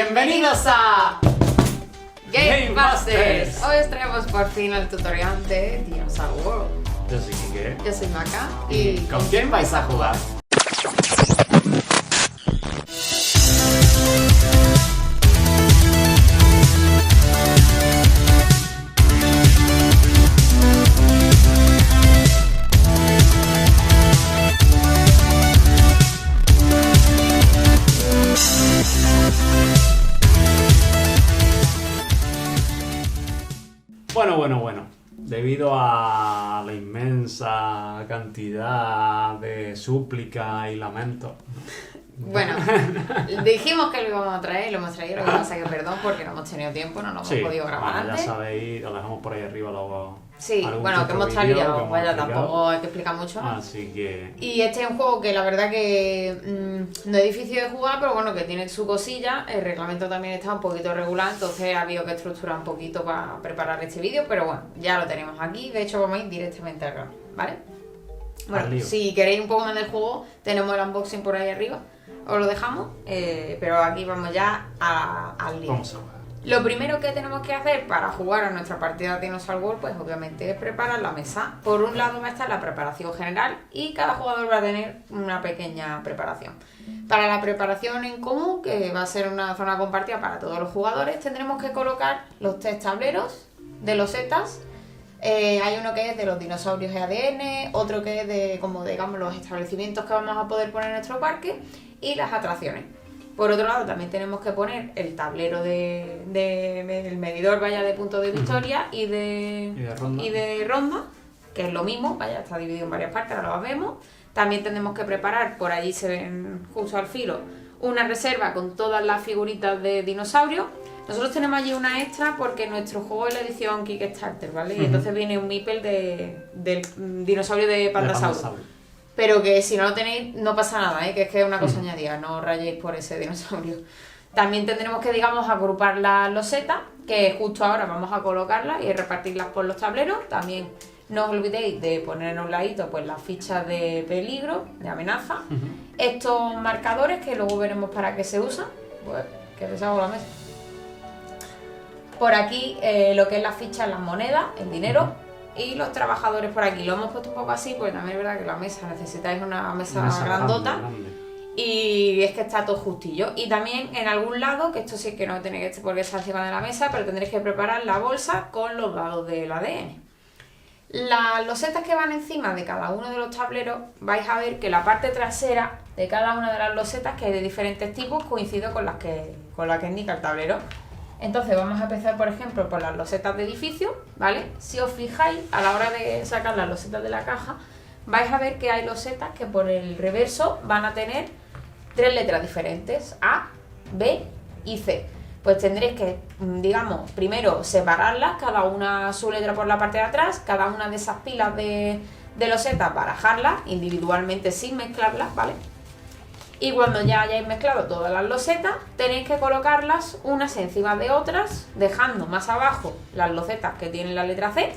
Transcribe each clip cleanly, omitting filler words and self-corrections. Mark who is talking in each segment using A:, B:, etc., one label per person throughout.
A: Bienvenidos a
B: Game Masters.
A: Hoy os traemos por fin el tutorial de Dinosaur World.
B: Yo soy Quique.
A: Yo soy Maca
B: ¿Y con quién vais a jugar? Bueno. Debido a la inmensa cantidad de súplicas y lamentos.
A: Bueno, dijimos que lo íbamos a traer, lo hemos traído, lo que pasa es que perdón porque no hemos tenido tiempo, no lo hemos podido grabar
B: bueno,
A: antes.
B: Ya sabéis, lo dejamos por ahí arriba luego.
A: Sí, bueno, que hemos salido, vaya, tampoco hay que explicar mucho.
B: Así que...
A: Y este es un juego que la verdad que no es difícil de jugar, pero bueno, que tiene su cosilla. El reglamento también está un poquito regular, entonces ha habido que estructurar un poquito para preparar este vídeo, pero bueno, ya lo tenemos aquí. De hecho, vamos a ir directamente al grano, ¿vale? Bueno, si queréis un poco más del juego, tenemos el unboxing por ahí arriba, os lo dejamos, pero aquí vamos ya al lío.
B: Vamos a jugar.
A: Lo primero que tenemos que hacer para jugar a nuestra partida de Dinosaur World, pues obviamente es preparar la mesa. Por un lado va a estar la preparación general y cada jugador va a tener una pequeña preparación. Para la preparación en común, que va a ser una zona compartida para todos los jugadores, tendremos que colocar los 3 tableros de losetas. Hay uno que es de los dinosaurios de ADN, otro que es de, como digamos, los establecimientos que vamos a poder poner en nuestro parque y las atracciones. Por otro lado, también tenemos que poner el tablero el medidor, vaya, de puntos de victoria y de ronda, que es lo mismo, vaya, está dividido en varias partes, ahora lo vemos. También tenemos que preparar, por allí se ven justo al filo, una reserva con todas las figuritas de dinosaurios. Nosotros tenemos allí una extra porque nuestro juego es la edición Kickstarter, ¿vale? Y entonces viene un meeple del dinosaurio de Pandasaurus. Pero que si no lo tenéis, no pasa nada, que es que es una cosa añadida, no rayéis por ese dinosaurio. También tendremos que, digamos, agrupar las losetas, que justo ahora vamos a colocarlas y repartirlas por los tableros. También no os olvidéis de poner en un ladito pues, las fichas de peligro, de amenaza. Estos marcadores, que luego veremos para qué se usan, pues que les hago la mesa. Por aquí lo que es las fichas, las monedas, el dinero. Y los trabajadores por aquí. Lo hemos puesto un poco así, porque también es verdad que la mesa necesitáis una mesa grandota. Grande. Y es que está todo justillo. Y también en algún lado, que esto sí que no tenéis que porque está encima de la mesa, pero tendréis que preparar la bolsa con los dados del ADN. Las losetas que van encima de cada uno de los tableros, vais a ver que la parte trasera de cada una de las losetas, que hay de diferentes tipos, coincide con las que indica el tablero. Entonces vamos a empezar, por ejemplo, por las losetas de edificio, ¿vale? Si os fijáis, a la hora de sacar las losetas de la caja, vais a ver que hay losetas que por el reverso van a tener 3 letras diferentes, A, B y C. Pues tendréis que, digamos, primero separarlas, cada una su letra por la parte de atrás, cada una de esas pilas de losetas barajarlas individualmente sin mezclarlas, ¿vale? Y cuando ya hayáis mezclado todas las losetas, tenéis que colocarlas unas encima de otras, dejando más abajo las losetas que tienen la letra C,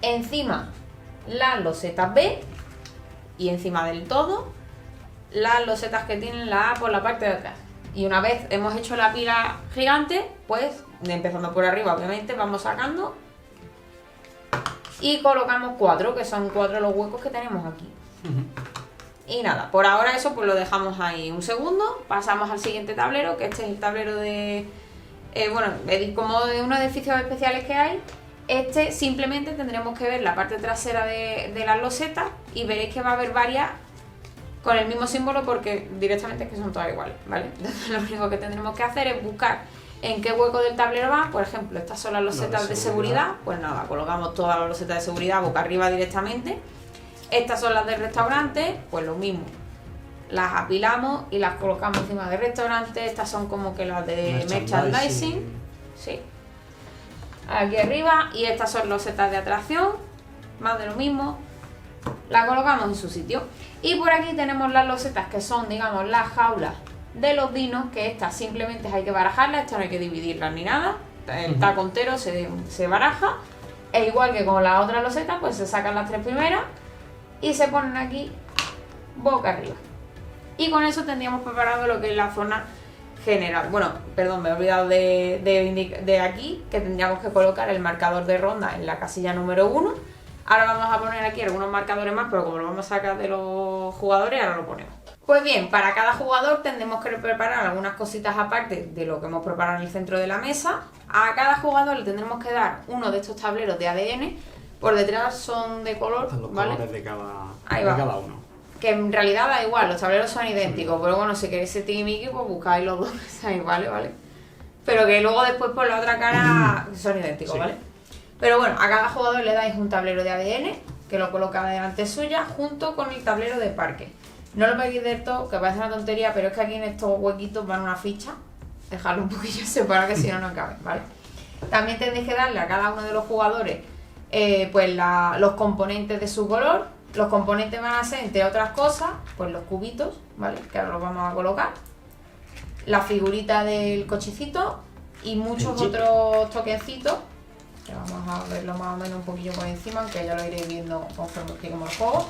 A: encima las losetas B y encima del todo las losetas que tienen la A por la parte de atrás. Y una vez hemos hecho la pila gigante, pues empezando por arriba obviamente vamos sacando y colocamos 4, que son 4 los huecos que tenemos aquí. Y nada, por ahora eso pues lo dejamos ahí un segundo, pasamos al siguiente tablero, que este es el tablero de, como de unos edificios especiales que hay. Este simplemente tendremos que ver la parte trasera de las losetas y veréis que va a haber varias con el mismo símbolo porque directamente es que son todas iguales, ¿vale? Entonces lo único que tendremos que hacer es buscar en qué hueco del tablero va. Por ejemplo, estas son las losetas de seguridad, pues nada, colocamos todas las losetas de seguridad boca arriba directamente. Estas son las del restaurante, pues lo mismo. Las apilamos y las colocamos encima del restaurante. Estas son como que las de merchandising. Sí. Aquí arriba. Y estas son losetas de atracción. Más de lo mismo. Las colocamos en su sitio. Y por aquí tenemos las losetas que son, digamos, las jaulas de los dinos. Que estas simplemente hay que barajarlas. Estas no hay que dividirlas ni nada. El taco entero se baraja. E igual que con las otras losetas, pues se sacan las 3 primeras y se ponen aquí boca arriba. Y con eso tendríamos preparado lo que es la zona general. Bueno, perdón, me he olvidado de aquí, que tendríamos que colocar el marcador de ronda en la casilla número 1. Ahora vamos a poner aquí algunos marcadores más, pero como lo vamos a sacar de los jugadores, ahora lo ponemos. Pues bien, para cada jugador tendremos que preparar algunas cositas aparte de lo que hemos preparado en el centro de la mesa. A cada jugador le tendremos que dar uno de estos tableros de ADN. Por detrás son de color,
B: Están los
A: ¿vale?
B: colores de
A: Ahí
B: de
A: va.
B: cada uno.
A: Que en realidad da igual, los tableros son idénticos, pero bueno, si queréis ser tiquismiqui, pues buscáis los dos, ahí, ¿vale? Pero que luego después por la otra cara son idénticos,
B: Sí.
A: ¿vale? Pero bueno, a cada jugador le dais un tablero de ADN, que lo coloca delante suya, junto con el tablero de parque. No lo peguéis del todo, que parece una tontería, pero es que aquí en estos huequitos van una ficha. Dejadlo un poquillo separado, que si no, no cabe, ¿vale? También tendréis que darle a cada uno de los jugadores los componentes de su color. Los componentes van a ser, entre otras cosas, pues los cubitos, ¿vale? Que ahora los vamos a colocar. La figurita del cochecito y muchos otros toquecitos, que vamos a verlo más o menos un poquillo por encima, aunque ya lo iréis viendo conforme expliquemos el juego.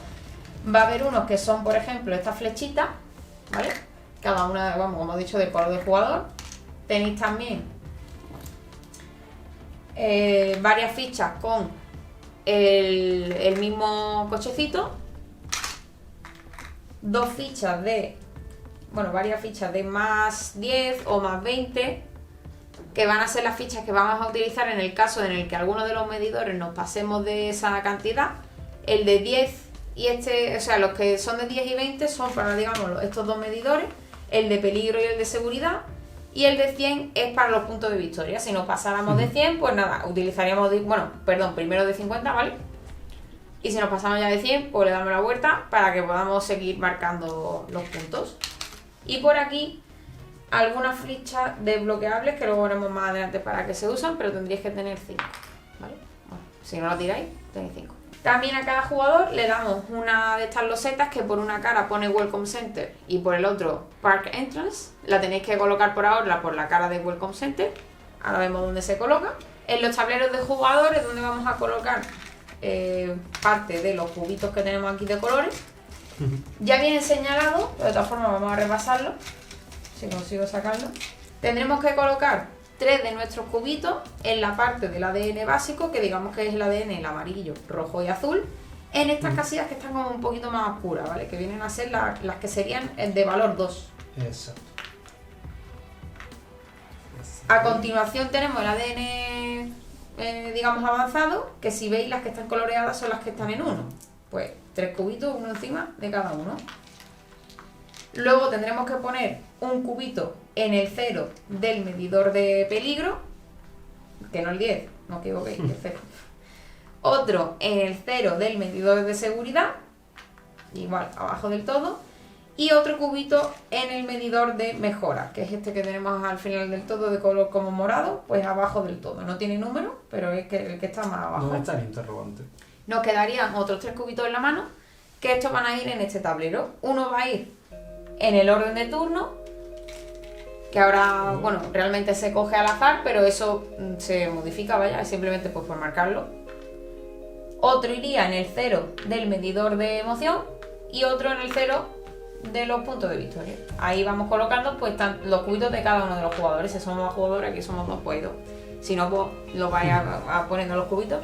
A: Va a haber unos que son, por ejemplo, estas flechitas, ¿vale? Cada una, vamos, como he dicho, de color del jugador. Tenéis también varias fichas con el mismo cochecito, varias fichas de más 10 o más 20, que van a ser las fichas que vamos a utilizar en el caso en el que alguno de los medidores nos pasemos de esa cantidad. El de 10 y los que son de 10 y 20 son para, digamos, estos dos medidores, el de peligro y el de seguridad. Y el de 100 es para los puntos de victoria. Si nos pasáramos de 100, pues nada, utilizaríamos, primero de 50, ¿vale? Y si nos pasamos ya de 100, pues le damos la vuelta para que podamos seguir marcando los puntos. Y por aquí, algunas fichas desbloqueables que luego veremos más adelante para qué se usan, pero tendríais que tener 5, ¿vale? Bueno, si no la tiráis, tenéis 5. También a cada jugador le damos una de estas losetas que por una cara pone Welcome Center y por el otro Park Entrance. La tenéis que colocar por ahora por la cara de Welcome Center. Ahora vemos dónde se coloca. En los tableros de jugadores, donde vamos a colocar parte de los cubitos que tenemos aquí de colores. Ya viene señalado, pero de todas formas vamos a repasarlo, si consigo sacarlo. Tendremos que colocar 3 de nuestros cubitos en la parte del ADN básico, que digamos que es el ADN, el amarillo, rojo y azul, en estas casillas que están como un poquito más oscuras, ¿vale? Que vienen a ser las que serían de valor 2.
B: Exacto.
A: A continuación tenemos el ADN, digamos, avanzado, que si veis las que están coloreadas son las que están en 1. Pues 3 cubitos, uno encima de cada uno. Luego tendremos que poner un cubito en el 0 del medidor de peligro, que no el 10, no os equivoquéis, el 0. Otro en el 0 del medidor de seguridad, igual abajo del todo. Y otro cubito en el medidor de mejora, que es este que tenemos al final del todo de color como morado, pues abajo del todo. No tiene número, pero es el que está más abajo.
B: ¿Dónde está el interrogante?
A: Nos quedarían otros 3 cubitos en la mano, que estos van a ir en este tablero. Uno va a ir en el orden de turno, que ahora, bueno, realmente se coge al azar, pero eso se modifica, vaya, es simplemente pues por marcarlo. Otro iría en el 0 del medidor de emoción y otro en el 0 de los puntos de victoria. Ahí vamos colocando pues los cubitos de cada uno de los jugadores. Si somos más jugadores, aquí somos 2, pues 2. Si no, pues lo vais a poniendo los cubitos.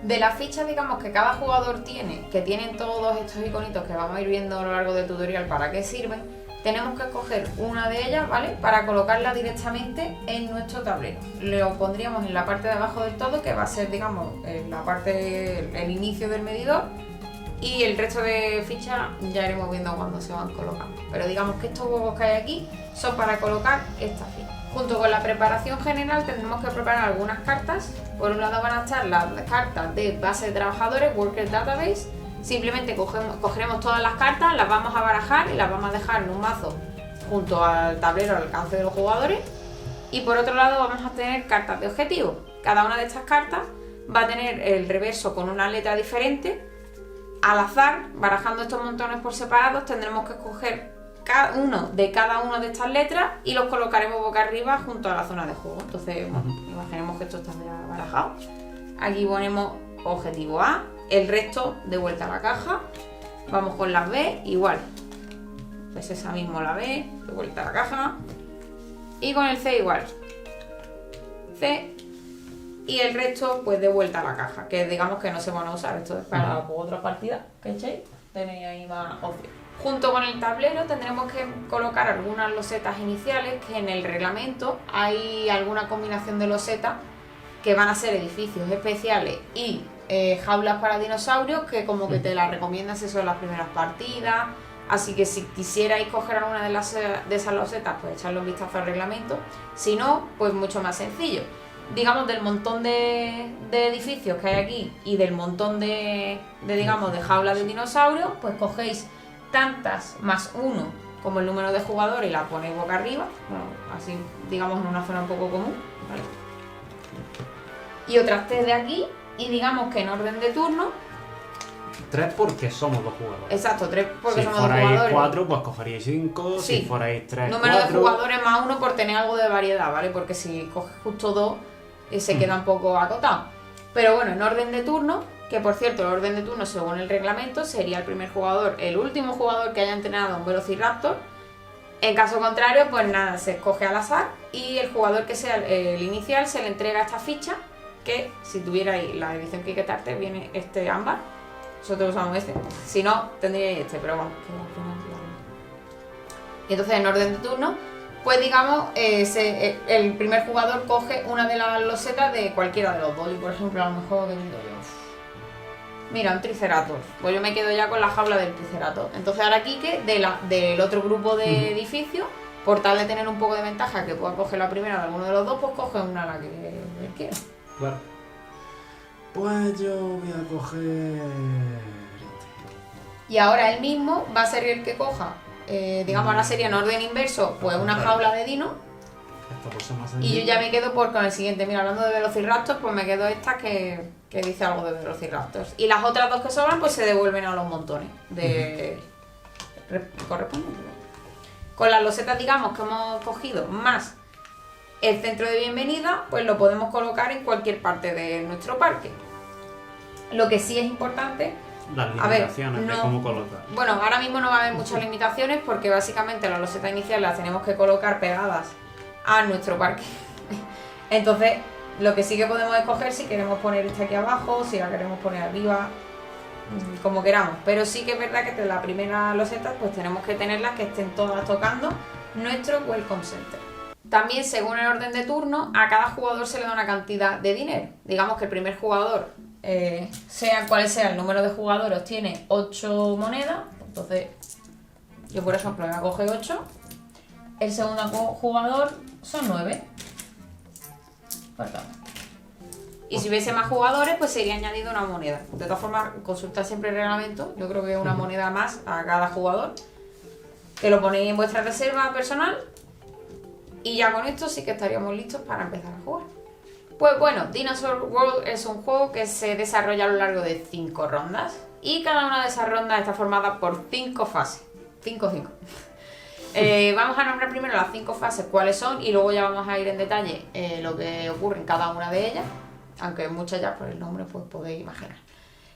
A: De las fichas, digamos, que cada jugador tiene, que tienen todos estos iconitos que vamos a ir viendo a lo largo del tutorial para qué sirven, tenemos que escoger una de ellas, ¿vale? Para colocarla directamente en nuestro tablero. Lo pondríamos en la parte de abajo del todo, que va a ser, digamos, la parte, el inicio del medidor. Y el resto de fichas ya iremos viendo cuando se van colocando. Pero digamos que estos huevos que hay aquí son para colocar estas fichas. Junto con la preparación general tendremos que preparar algunas cartas. Por un lado van a estar las cartas de base de trabajadores, Worker Database. Simplemente cogeremos todas las cartas, las vamos a barajar y las vamos a dejar en un mazo junto al tablero al alcance de los jugadores. Y por otro lado vamos a tener cartas de objetivo. Cada una de estas cartas va a tener el reverso con una letra diferente. Al azar, barajando estos montones por separados, tendremos que escoger uno de cada una de estas letras y los colocaremos boca arriba junto a la zona de juego. Entonces, bueno, imaginemos que esto está ya barajado. Aquí ponemos objetivo A, el resto de vuelta a la caja. Vamos con las B, igual. Pues esa misma la B, de vuelta a la caja. Y con el C igual. C. Y el resto, pues de vuelta a la caja. Que digamos que no se van a usar. Esto es para otra partida que echéis. Tenéis ahí más opciones. Junto con el tablero tendremos que colocar algunas losetas iniciales, que en el reglamento hay alguna combinación de losetas que van a ser edificios especiales y jaulas para dinosaurios, que como que te las recomiendan si son las primeras partidas. Así que si quisierais coger alguna de esas losetas, pues echarle un vistazo al reglamento. Si no, pues mucho más sencillo. Digamos, del montón de edificios que hay aquí y del montón de jaulas de dinosaurios, pues cogéis tantas más uno como el número de jugadores y la ponéis boca arriba, bueno, así digamos en una zona un poco común, ¿vale? Y otras 3 de aquí, y digamos que en orden de turno.
B: 3 porque somos 2 jugadores.
A: Exacto, 3 porque somos 2
B: jugadores. Si
A: jugadores.
B: fuerais 4, pues cogeríais 5.
A: Sí.
B: Si fuerais 3,
A: número
B: 4.
A: de jugadores más 1 por tener algo de variedad, ¿vale? Porque si coges justo 2, se queda un poco acotado. Pero bueno, en orden de turno, que por cierto, el orden de turno según el reglamento sería el primer jugador, el último jugador que haya entrenado a un Velociraptor. En caso contrario, pues nada, se escoge al azar y el jugador que sea el inicial se le entrega esta ficha, que si tuvierais la edición Kickstarter viene este ámbar. Nosotros usamos este. Si no, tendríais este, pero bueno, que al final y entonces en orden de turno, pues digamos, el primer jugador coge una de las losetas de cualquiera de los dos. Y por ejemplo, a lo mejor que digo yo, mira, un Triceratops. Pues yo me quedo ya con la jaula del Triceratops. Entonces ahora Quique, del otro grupo de edificios, por tal de tener un poco de ventaja que pueda coger la primera de alguno de los dos, pues coge una a la que él quiera.
B: Claro. Pues yo voy a coger...
A: Y ahora él mismo va a ser el que coja, digamos, ahora sería en orden inverso, pues una jaula de dino. Y yo ya me quedo con el siguiente. Mira, hablando de Velociraptors, pues me quedo esta que dice algo de Velociraptors. Y las otras 2 que sobran, pues se devuelven a los montones de correspondientes. Con las losetas, digamos, que hemos cogido, más el centro de bienvenida, pues lo podemos colocar en cualquier parte de nuestro parque. Lo que sí es importante...
B: Las limitaciones de cómo colocar.
A: Bueno, ahora mismo no va a haber muchas limitaciones porque básicamente las losetas iniciales las tenemos que colocar pegadas a nuestro parque. Entonces, lo que sí que podemos escoger si queremos poner esta aquí abajo, si la queremos poner arriba, como queramos. Pero sí que es verdad que de la primera loseta pues tenemos que tenerlas que estén todas tocando nuestro Welcome Center. También, según el orden de turno, a cada jugador se le da una cantidad de dinero. Digamos que el primer jugador, sea cual sea el número de jugadores, obtiene 8 monedas. Entonces, yo por ejemplo me coge 8. El segundo jugador son 9. Y si hubiese más jugadores, pues sería añadido una moneda. De todas formas, consultad siempre el reglamento. Yo creo que una moneda más a cada jugador. Que lo ponéis en vuestra reserva personal. Y ya con esto sí que estaríamos listos para empezar a jugar. Pues bueno, Dinosaur World es un juego que se desarrolla a lo largo de 5 rondas. Y cada una de esas rondas está formada por 5 fases. 5. Vamos a nombrar primero las 5 fases, cuáles son, y luego ya vamos a ir en detalle lo que ocurre en cada una de ellas, aunque muchas ya por el nombre pues podéis imaginar.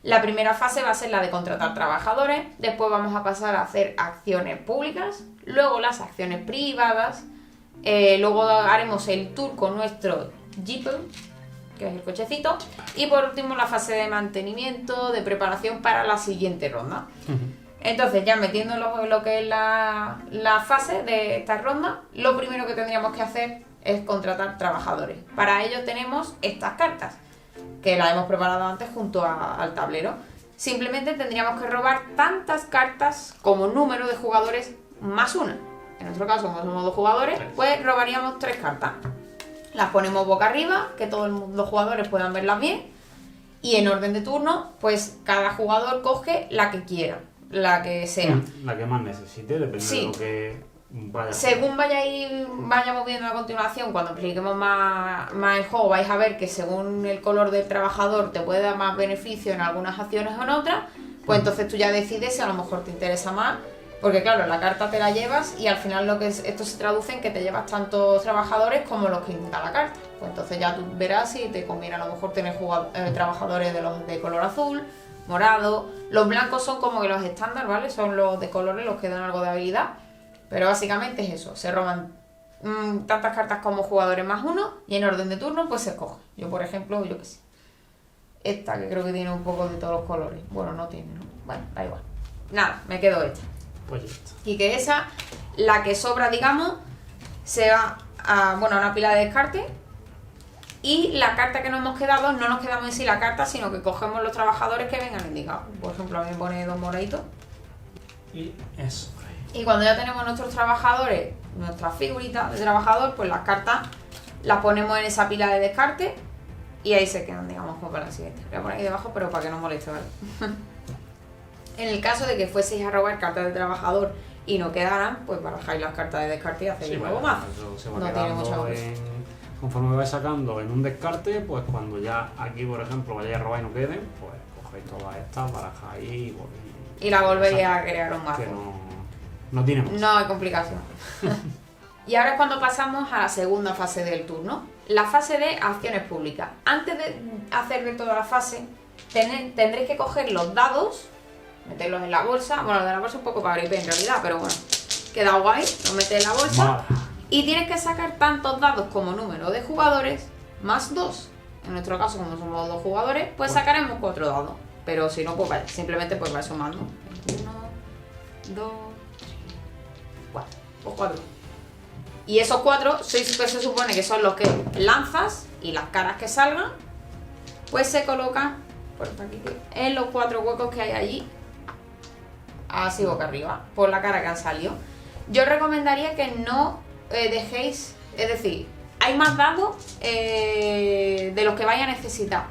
A: La primera fase va a ser la de contratar trabajadores, después vamos a pasar a hacer acciones públicas, luego las acciones privadas, luego haremos el tour con nuestro Jeep, que es el cochecito, y por último la fase de mantenimiento, de preparación para la siguiente ronda. Entonces, ya metiéndolo en lo que es la fase de esta ronda, lo primero que tendríamos que hacer es contratar trabajadores. Para ello tenemos estas cartas, que las hemos preparado antes junto al tablero. Simplemente tendríamos que robar tantas cartas como número de jugadores más una. En nuestro caso, como somos 2 jugadores, pues robaríamos 3 cartas. Las ponemos boca arriba, que todos los jugadores puedan verlas bien. Y en orden de turno, pues cada jugador coge la que quiera. La que sea.
B: La que más necesite, depende de lo que vaya.
A: Según vayamos viendo a continuación, cuando expliquemos más el juego, vais a ver que según el color del trabajador te puede dar más beneficio en algunas acciones o en otras. Pues entonces tú ya decides si a lo mejor te interesa más. Porque claro, la carta te la llevas y al final esto se traduce en que te llevas tantos trabajadores como los que indica la carta. Pues entonces ya tú verás si te conviene a lo mejor tener trabajadores de color azul, morado. Los blancos son como que los estándar, ¿vale? Son los de colores los que dan algo de habilidad. Pero básicamente es eso. Se roban tantas cartas como jugadores más uno, y en orden de turno pues se escoge. Yo, por ejemplo, yo qué sé, esta que creo que tiene un poco de todos los colores. Bueno, no tiene, ¿no? Bueno, da igual. Nada, me quedo esta.
B: Pues ya está.
A: Y que esa, la que sobra, digamos, se va a una pila de descarte. Y la carta que nos hemos quedado, no nos quedamos en sí la carta, sino que cogemos los trabajadores que vengan indicados. Por ejemplo, a mí me pone 2 moraditos.
B: Y eso.
A: Y cuando ya tenemos nuestros trabajadores, nuestras figuritas de trabajador, pues las cartas las ponemos en esa pila de descarte y ahí se quedan, digamos, como para la siguiente. Voy a poner ahí debajo, pero para que no moleste, ¿vale? En el caso de que fueseis a robar cartas de trabajador y no quedaran, pues barajáis las cartas de descarte y hacéis un nuevo mazo.
B: Eso se va
A: No tiene mucha
B: quedando
A: cosa.
B: conforme vais sacando en un descarte, pues cuando ya aquí, por ejemplo, vayáis a robar y no queden, pues cogéis todas estas, barajáis
A: Y la volveréis a crear un mazo.
B: que no tiene más.
A: No hay complicación. Y ahora es cuando pasamos a la segunda fase del turno, la fase de acciones públicas. Antes de hacer de toda la fase, tendréis que coger los dados, meterlos en la bolsa. Bueno, de la bolsa es un poco para gripe en realidad, pero bueno, queda guay, lo metes en la bolsa.
B: Vale.
A: Y tienes que sacar tantos dados como número de jugadores, más 2. En nuestro caso, como somos 2 jugadores, pues sacaremos 4 dados. Pero si no, pues vale, simplemente pues vais sumando. 1, 2, 3, 4. Pues 4. Y esos 4 se supone que son los que lanzas y las caras que salgan, pues se colocan por aquí, en los 4 huecos que hay allí, así boca arriba, por la cara que han salido. Yo recomendaría que no dejéis, es decir, hay más dados de los que vais a necesitar,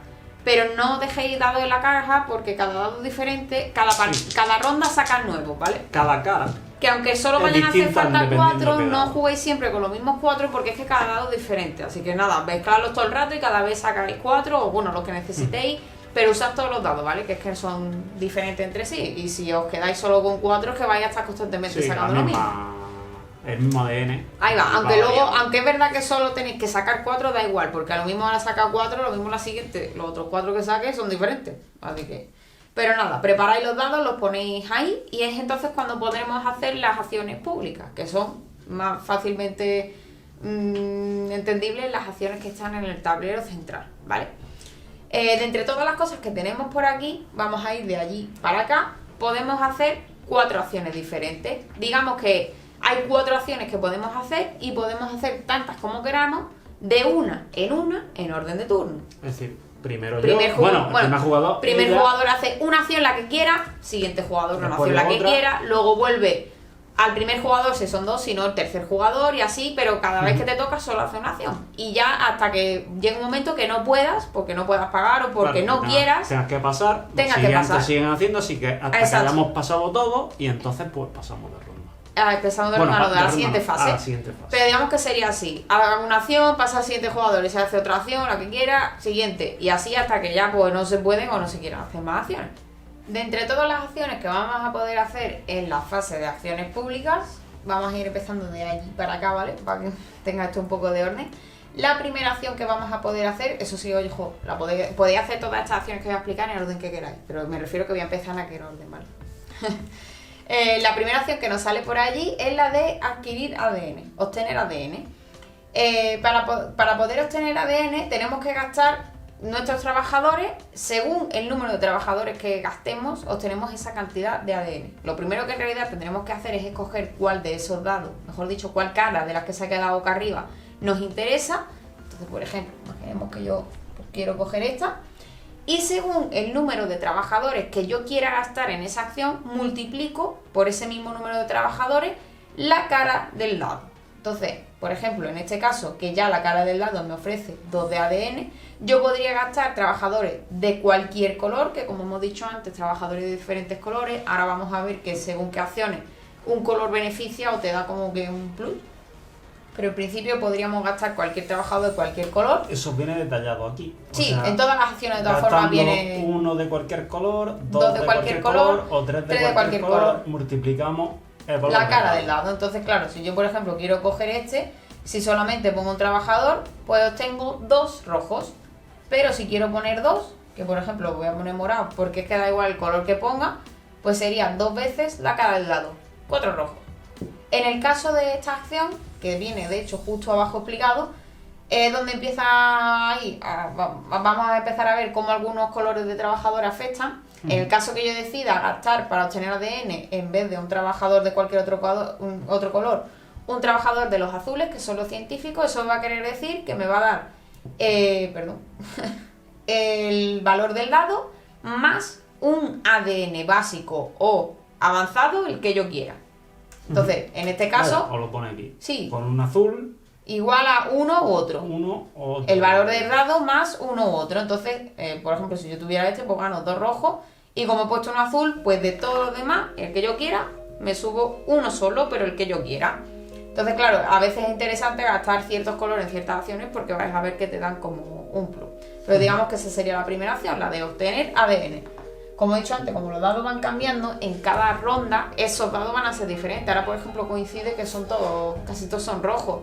A: pero no dejéis dados en la caja porque cada dado es diferente, cada ronda sacan nuevos, ¿vale?
B: Cada cara.
A: Que aunque solo
B: Es
A: vayan a hacer
B: distinta
A: falta
B: dependiendo
A: 4,
B: qué
A: no
B: dado.
A: juguéis siempre con los mismos 4 porque es que cada dado es diferente. Así que nada, mezcladlos todo el rato y cada vez sacáis 4 o bueno, los que necesitéis, pero usad todos los dados, ¿vale? Que es que son diferentes entre sí. Y si os quedáis solo con 4 es que vais a estar constantemente
B: Sí,
A: sacando
B: la
A: lo mismo.
B: misma, el mismo ADN.
A: Ahí va, aunque
B: variando.
A: luego, aunque es verdad que solo tenéis que sacar 4, da igual, porque a lo mismo ahora saca 4, lo mismo la siguiente, los otros 4 que saques son diferentes. Así que. Pero nada, preparáis los dados, los ponéis ahí y es entonces cuando podremos hacer las acciones públicas, que son más fácilmente entendibles las acciones que están en el tablero central, ¿vale? De entre todas las cosas que tenemos por aquí, vamos a ir de allí para acá, podemos hacer 4 acciones diferentes. Digamos que hay 4 acciones que podemos hacer y podemos hacer tantas como queramos, de una en orden de turno.
B: Es decir, primero
A: Primer
B: yo,
A: jugador,
B: primer jugador.
A: primer
B: ella,
A: jugador hace una acción la que quiera, siguiente jugador una
B: Después
A: acción la que
B: otra.
A: quiera, luego vuelve al primer jugador si son 2, si no el tercer jugador y así, pero cada vez que te toca solo hace una acción. Y ya hasta que llegue un momento que no puedas, porque no puedas pagar o porque
B: claro,
A: no quieras.
B: Tengas que pasar,
A: tengas
B: los
A: que
B: siguientes
A: pasar.
B: siguen haciendo, así que hasta
A: Exacto.
B: que hayamos pasado todo y entonces pues pasamos de ronda.
A: Empezamos de
B: Bueno,
A: ronda, no, de la
B: ronda
A: siguiente
B: no,
A: fase.
B: a la siguiente fase.
A: Pero digamos que sería así: haga una acción, pasa al siguiente jugador y se hace otra acción, la que quiera, siguiente. Y así hasta que ya pues no se pueden o no se quieran hacer más acciones. De entre todas las acciones que vamos a poder hacer en la fase de acciones públicas, vamos a ir empezando de allí para acá, ¿vale? Para que tenga esto un poco de orden. La primera acción que vamos a poder hacer, eso sí, ojo, podéis hacer todas estas acciones que voy a explicar en el orden que queráis, pero me refiero que voy a empezar en aquel orden, ¿vale? La primera acción que nos sale por allí es la de adquirir ADN, obtener ADN. Para poder obtener ADN tenemos que gastar nuestros trabajadores, según el número de trabajadores que gastemos, obtenemos esa cantidad de ADN. Lo primero que en realidad tendremos que hacer es escoger cuál de esos dados, mejor dicho, cuál cara de las que se ha quedado boca arriba nos interesa. Entonces, por ejemplo, imaginemos que yo pues, quiero coger esta. Y según el número de trabajadores que yo quiera gastar en esa acción, multiplico por ese mismo número de trabajadores la cara del dado. Entonces, por ejemplo, en este caso, que ya la cara del dado me ofrece 2 de ADN, yo podría gastar trabajadores de cualquier color, que como hemos dicho antes, trabajadores de diferentes colores. Ahora vamos a ver que según qué acciones un color beneficia o te da como que un plus. Pero en principio podríamos gastar cualquier trabajador de cualquier color.
B: Eso viene detallado aquí. O
A: Sí,
B: sea,
A: en todas las acciones de todas formas
B: gastando
A: viene...
B: uno de cualquier color,
A: dos de cualquier color,
B: o tres de cualquier color,
A: color.
B: multiplicamos el valor
A: la
B: del
A: cara
B: dado.
A: del dado. Entonces, claro, si yo por ejemplo quiero coger este, si solamente pongo un trabajador, pues obtengo 2 rojos. Pero si quiero poner 2, que por ejemplo voy a poner morado porque es que da igual el color que ponga, pues serían 2 veces la cara del dado, 4 rojos. En el caso de esta acción, que viene de hecho justo abajo explicado, es donde empieza ahí, vamos a empezar a ver cómo algunos colores de trabajador afectan. En el caso que yo decida gastar para obtener ADN, en vez de un trabajador de cualquier otro color, un trabajador de los azules, que son los científicos, eso va a querer decir que me va a dar el valor del dado más un ADN básico o avanzado, el que yo quiera. Entonces, en este caso...
B: Os lo pone aquí.
A: Sí.
B: Con un azul...
A: Igual a uno u otro.
B: Uno u otro.
A: El valor del dado más uno u otro. Entonces, por ejemplo, si yo tuviera este, pues gano 2 rojos. Y como he puesto uno azul, pues de todos los demás, el que yo quiera, me subo uno solo, pero el que yo quiera. Entonces, claro, a veces es interesante gastar ciertos colores en ciertas acciones porque vais a ver que te dan como un plus. Pero digamos que esa sería la primera acción, la de obtener ADN. Como he dicho antes, como los dados van cambiando, en cada ronda esos dados van a ser diferentes. Ahora, por ejemplo, coincide que son todos, casi todos son rojos.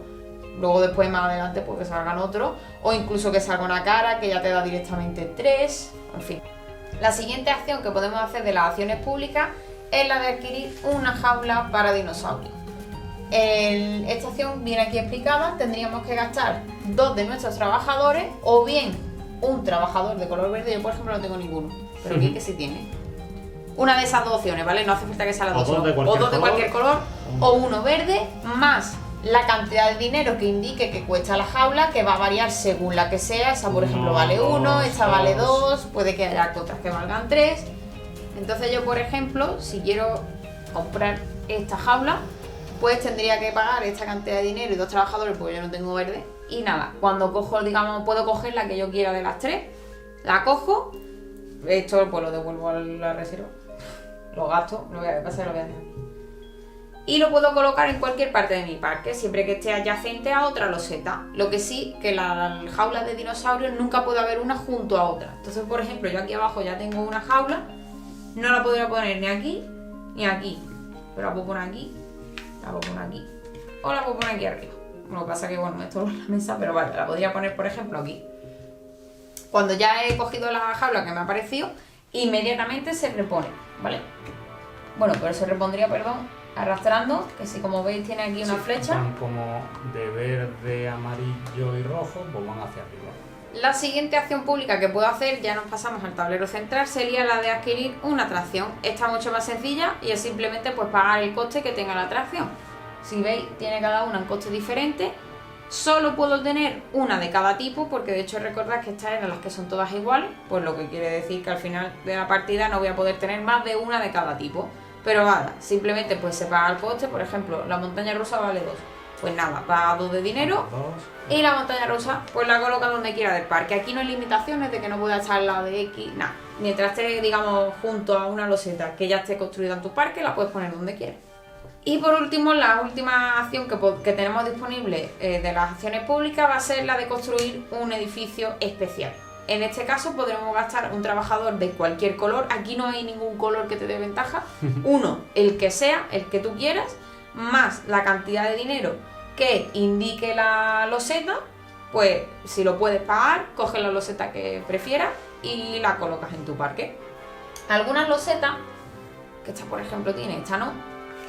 A: Luego después, más adelante, pues que salgan otros. O incluso que salga una cara, que ya te da directamente 3. En fin. La siguiente acción que podemos hacer de las acciones públicas es la de adquirir una jaula para dinosaurios. Esta acción viene aquí explicada. Tendríamos que gastar 2 de nuestros trabajadores o bien un trabajador de color verde. Yo, por ejemplo, no tengo ninguno, pero Kike sí tiene. Una de esas dos opciones, ¿vale? No hace falta que sea las dos. O dos de cualquier color, o uno verde, más la cantidad de dinero que indique que cuesta la jaula, que va a variar según la que sea. Esa, por ejemplo, vale 1, esta vale 2, puede que haya otras que valgan 3. Entonces yo, por ejemplo, si quiero comprar esta jaula, pues tendría que pagar esta cantidad de dinero y 2 trabajadores, porque yo no tengo verde. Y nada, cuando cojo, digamos, puedo coger la que yo quiera de las 3, la cojo, esto pues lo devuelvo a la reserva, lo gasto, lo voy a pasar, lo voy a hacer. Y lo puedo colocar en cualquier parte de mi parque, siempre que esté adyacente a otra loseta. Lo que sí, que las jaulas de dinosaurios nunca puede haber una junto a otra. Entonces, por ejemplo, yo aquí abajo ya tengo una jaula, no la podría poner ni aquí ni aquí, pero la puedo poner aquí, la puedo poner aquí, o la puedo poner aquí arriba. Lo que pasa que, bueno, me estorba la mesa, pero vale, la podría poner, por ejemplo, aquí. Cuando ya he cogido la jaula que me ha aparecido, inmediatamente se repone, ¿vale? Bueno, pero se repondría, perdón, arrastrando, que si como veis tiene aquí una flecha.
B: Van como de verde, amarillo y rojo, pues van hacia arriba.
A: La siguiente acción pública que puedo hacer, ya nos pasamos al tablero central, sería la de adquirir una atracción. Esta es mucho más sencilla y es simplemente pues pagar el coste que tenga la atracción. Si veis, tiene cada una un coste diferente. Solo puedo tener una de cada tipo, porque de hecho recordad que estas eran las que son todas iguales, pues lo que quiere decir que al final de la partida no voy a poder tener más de una de cada tipo. Pero nada, simplemente pues se paga el coste. Por ejemplo, la montaña rusa vale 2. Pues nada, paga 2 de dinero. Y la montaña rusa pues la coloca donde quiera del parque. Aquí no hay limitaciones de que no pueda estar la de X, nada. Mientras esté, digamos, junto a una loseta que ya esté construida en tu parque, la puedes poner donde quieras. Y por último, la última acción que tenemos disponible de las acciones públicas va a ser la de construir un edificio especial. En este caso podremos gastar un trabajador de cualquier color. Aquí no hay ningún color que te dé ventaja. Uno, el que sea, el que tú quieras, más la cantidad de dinero que indique la loseta. Pues si lo puedes pagar, coges la loseta que prefieras y la colocas en tu parque. Algunas losetas, que esta por ejemplo tiene, esta no,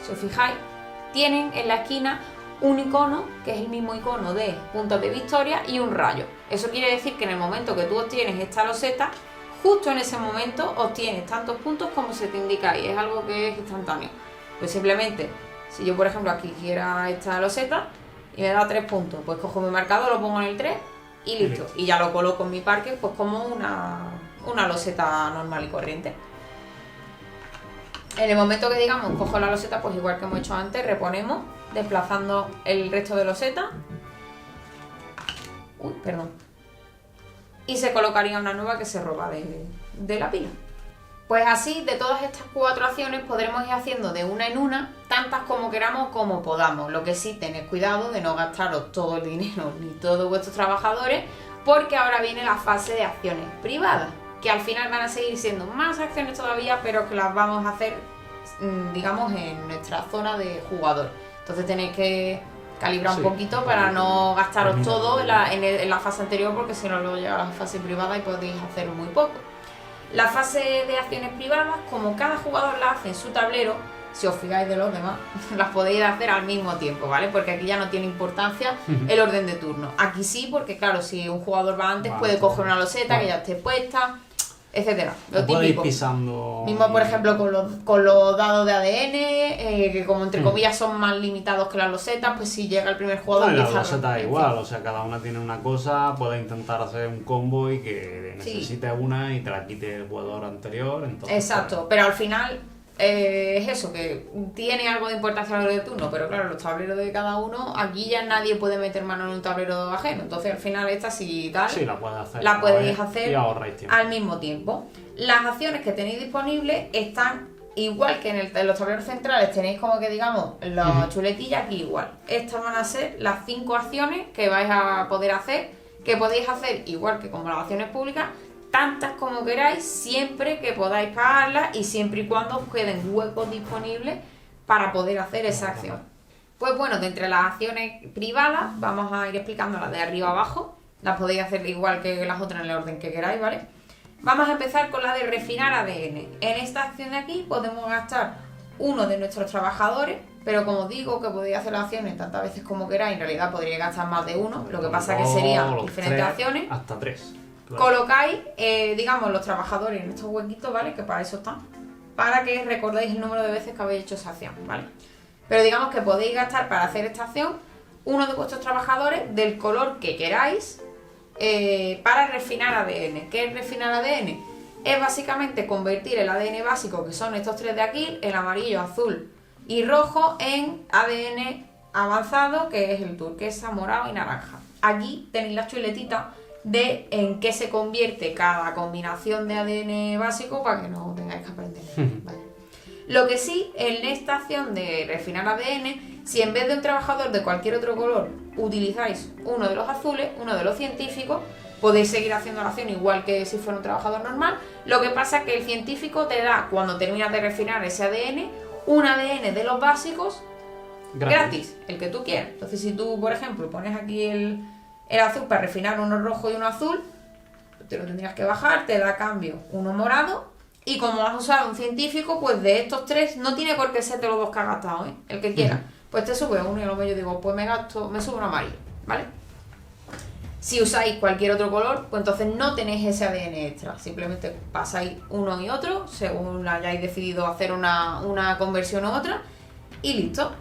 A: si os fijáis, tienen en la esquina un icono, que es el mismo icono de puntos de victoria, y un rayo. Eso quiere decir que en el momento que tú obtienes esta loseta, justo en ese momento obtienes tantos puntos como se te indica ahí. Es algo que es instantáneo. Pues simplemente, si yo por ejemplo aquí quiera esta loseta y me da 3 puntos, pues cojo mi marcador, lo pongo en el 3 y listo. Y ya lo coloco en mi parque pues como una loseta normal y corriente. En el momento que digamos cojo la loseta, pues igual que hemos hecho antes, reponemos desplazando el resto de loseta. Uy, perdón. Y se colocaría una nueva que se roba de la pila. Pues así, de todas estas 4 acciones podremos ir haciendo de una en una, tantas como queramos, como podamos. Lo que sí, tened cuidado de no gastaros todo el dinero ni todos vuestros trabajadores, porque ahora viene la fase de acciones privadas, que al final van a seguir siendo más acciones todavía, pero que las vamos a hacer, digamos, en nuestra zona de jugador. Entonces tenéis que calibrar un poquito para no gastaros todo en la fase anterior, porque si no luego llega a la fase privada y podéis hacer muy poco. La fase de acciones privadas, como cada jugador la hace en su tablero, si os fijáis de los demás, las podéis hacer al mismo tiempo, ¿vale? Porque aquí ya no tiene importancia el orden de turno. Aquí sí, porque claro, si un jugador va antes, puede coger una loseta que ya esté puesta, etcétera. Lo
B: típico. Pisando.
A: Mismo, por ejemplo, con los dados de ADN, que como entre comillas son más limitados que las losetas, pues si llega el primer jugador...
B: No, y las losetas es igual, o sea, cada una tiene una cosa, puedes intentar hacer un combo y que necesites una y te la quite el jugador anterior, entonces...
A: Exacto,
B: pues...
A: pero al final... es eso, que tiene algo de importancia a lo de turno, pero claro, los tableros de cada uno, aquí ya nadie puede meter mano en un tablero ajeno, entonces al final esta sí tal,
B: sí, la
A: podéis hacer
B: y ahorráis tiempo.
A: al mismo tiempo. Las acciones que tenéis disponibles están igual que en los tableros centrales, tenéis como que digamos las chuletillas, aquí igual. Estas van a ser las 5 acciones que vais a poder hacer, que podéis hacer igual que como las acciones públicas, tantas como queráis, siempre que podáis pagarlas y siempre y cuando os queden huecos disponibles para poder hacer esa acción. Pues bueno, de entre las acciones privadas, vamos a ir explicando las de arriba abajo. Las podéis hacer igual que las otras en el orden que queráis, ¿vale? Vamos a empezar con la de refinar ADN. En esta acción de aquí podemos gastar uno de nuestros trabajadores, pero como digo que podéis hacer las acciones tantas veces como queráis, en realidad podríais gastar más de uno, lo que pasa que serían diferentes acciones.
B: Hasta 3.
A: Claro. Colocáis, digamos, los trabajadores en estos huequitos, ¿vale? Que para eso están. Para que recordéis el número de veces que habéis hecho esa acción, ¿vale? Pero digamos que podéis gastar para hacer esta acción uno de vuestros trabajadores del color que queráis para refinar ADN. ¿Qué es refinar ADN? Es básicamente convertir el ADN básico, que son estos 3 de aquí, el amarillo, azul y rojo, en ADN avanzado, que es el turquesa, morado y naranja. Aquí tenéis las chuletitas de en qué se convierte cada combinación de ADN básico para que no tengáis que aprender. ¿Vale? Lo que sí, en esta acción de refinar ADN, si en vez de un trabajador de cualquier otro color utilizáis uno de los azules, uno de los científicos, podéis seguir haciendo la acción igual que si fuera un trabajador normal. Lo que pasa es que el científico te da, cuando terminas de refinar ese ADN, un ADN de los básicos gratis, el que tú quieras. Entonces, si tú, por ejemplo, pones aquí el azul para refinar uno rojo y uno azul, te lo tendrías que bajar, te da a cambio uno morado, y como has usado un científico, pues de estos 3 no tiene por qué ser de los 2 que has gastado, ¿eh? El que quiera, pues te sube uno y a lo mejor yo digo, pues me sube un amarillo, ¿vale? Si usáis cualquier otro color, pues entonces no tenéis ese ADN extra, simplemente pasáis uno y otro según hayáis decidido hacer una conversión u otra y listo.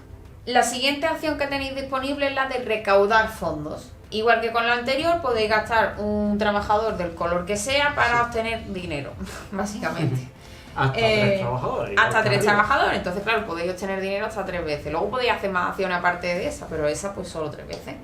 A: La siguiente acción que tenéis disponible es la de recaudar fondos. Igual que con la anterior, podéis gastar un trabajador del color que sea para obtener dinero, básicamente.
B: Hasta 3 trabajadores.
A: Hasta 3 trabajadores, entonces claro, podéis obtener dinero hasta 3 veces. Luego podéis hacer más acciones aparte de esa, pero esa pues solo 3 veces.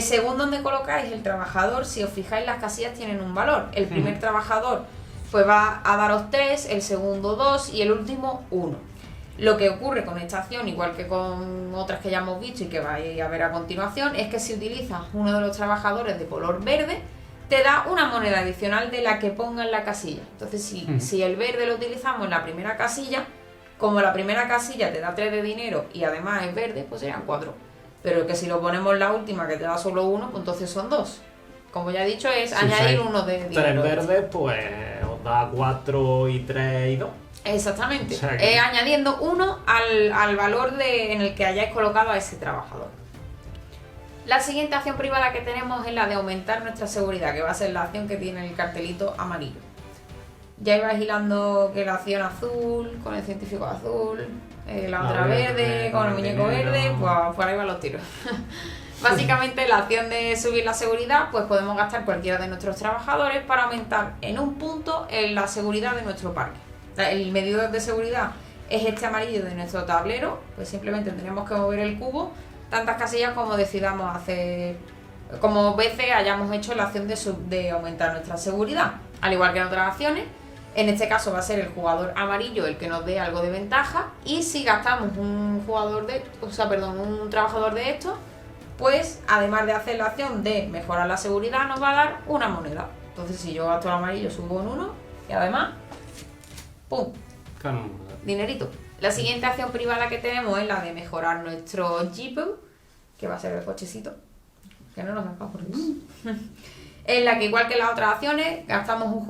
A: Según donde colocáis el trabajador, si os fijáis, las casillas tienen un valor. El primer trabajador pues va a daros 3, el segundo 2 y el último 1. Lo que ocurre con esta acción, igual que con otras que ya hemos visto y que vais a ver a continuación, es que si utilizas uno de los trabajadores de color verde, te da una moneda adicional de la que ponga en la casilla. Entonces, si el verde lo utilizamos en la primera casilla, como la primera casilla te da 3 de dinero y además es verde, pues serían 4. Pero que si lo ponemos en la última, que te da solo 1, pues entonces son 2. Como ya he dicho, es añadir uno de dinero.
B: 3 verdes, pues os da 4 y 3 y 2.
A: Exactamente,
B: o sea que...
A: añadiendo 1 al valor en el que hayáis colocado a ese trabajador. La siguiente acción privada que tenemos es la de aumentar nuestra seguridad, que va a ser la acción que tiene el cartelito amarillo. Ya ibais hilando que la acción azul, con el científico azul, la otra verde, con el muñeco verde, pues por ahí van los tiros. Básicamente la acción de subir la seguridad, pues podemos gastar cualquiera de nuestros trabajadores para aumentar en un punto la seguridad de nuestro parque. El medidor de seguridad es este amarillo de nuestro tablero, pues simplemente tenemos que mover el cubo tantas casillas como decidamos hacer, como veces hayamos hecho la acción de aumentar nuestra seguridad. Al igual que en otras acciones, en este caso va a ser el jugador amarillo el que nos dé algo de ventaja, y si gastamos un trabajador de estos, pues además de hacer la acción de mejorar la seguridad, nos va a dar una moneda. Entonces si yo gasto el amarillo, subo un 1 y además ¡pum! Dinerito. La siguiente acción privada que tenemos es la de mejorar nuestro Jeep, que va a ser el cochecito, que no nos sacamos por eso. En la que, igual que las otras acciones, gastamos un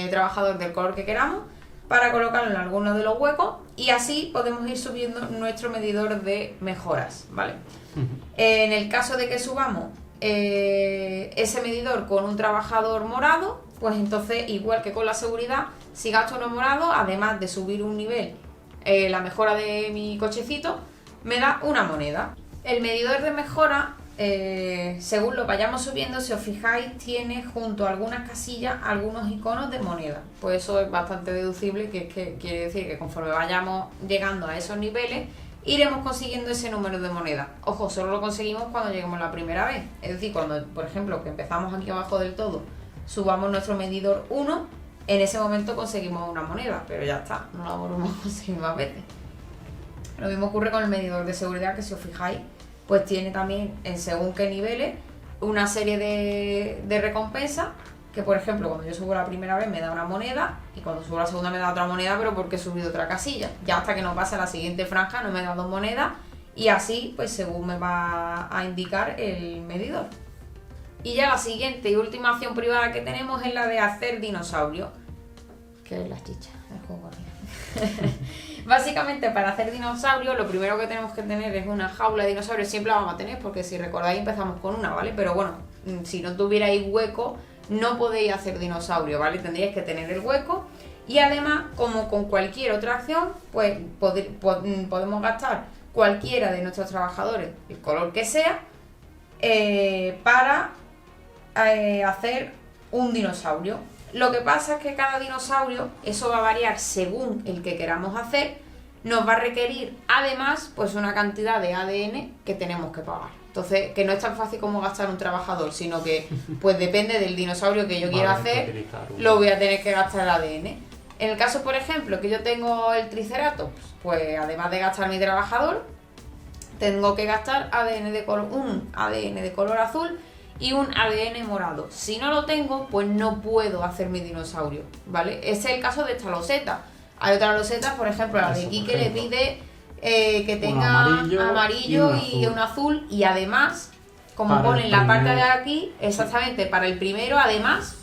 A: trabajador del color que queramos, para colocarlo en algunos de los huecos y así podemos ir subiendo nuestro medidor de mejoras, ¿vale? En el caso de que subamos ese medidor con un trabajador morado, pues entonces, igual que con la seguridad, si gasto uno morado, además de subir un nivel, la mejora de mi cochecito, me da una moneda. El medidor de mejora, según lo vayamos subiendo, si os fijáis, tiene junto a algunas casillas algunos iconos de moneda. Pues eso es bastante deducible, que es que quiere decir que conforme vayamos llegando a esos niveles, iremos consiguiendo ese número de monedas. Ojo, solo lo conseguimos cuando lleguemos la primera vez. Es decir, cuando, por ejemplo, que empezamos aquí abajo del todo, subamos nuestro medidor 1, en ese momento conseguimos una moneda, pero ya está, no la volvemos a conseguir más veces. Lo mismo ocurre con el medidor de seguridad, que si os fijáis, pues tiene también, en según qué niveles, una serie de recompensas, que por ejemplo, cuando yo subo la primera vez me da una moneda, y cuando subo la segunda me da otra moneda, pero porque he subido otra casilla. Ya hasta que no pase a la siguiente franja no me da 2 monedas, y así, pues según me va a indicar el medidor. Y ya la siguiente y última acción privada que tenemos es la de hacer dinosaurio, que es la chicha del juego. Básicamente, para hacer dinosaurio, lo primero que tenemos que tener es una jaula de dinosaurios. Siempre la vamos a tener, porque si recordáis empezamos con una, ¿vale? Pero bueno, si no tuvierais hueco, no podéis hacer dinosaurio, ¿vale? Tendríais que tener el hueco. Y además, como con cualquier otra acción, pues podemos gastar cualquiera de nuestros trabajadores, el color que sea, para hacer un dinosaurio. Lo que pasa es que cada dinosaurio, eso va a variar según el que queramos hacer, nos va a requerir además pues una cantidad de ADN que tenemos que pagar. Entonces, que no es tan fácil como gastar un trabajador, sino que pues depende del dinosaurio que yo quiera hacer, lo voy a tener que gastar el ADN. En el caso, por ejemplo, que yo tengo el Triceratops, pues además de gastar mi trabajador, tengo que gastar un ADN de color azul y un ADN morado. Si no lo tengo, pues no puedo hacer mi dinosaurio, ¿vale? Ese es el caso de esta loseta. Hay otras losetas, por ejemplo, la de aquí, que le pide que tenga amarillo y un azul, y además, como pone en la parte de aquí, exactamente, para el primero, además,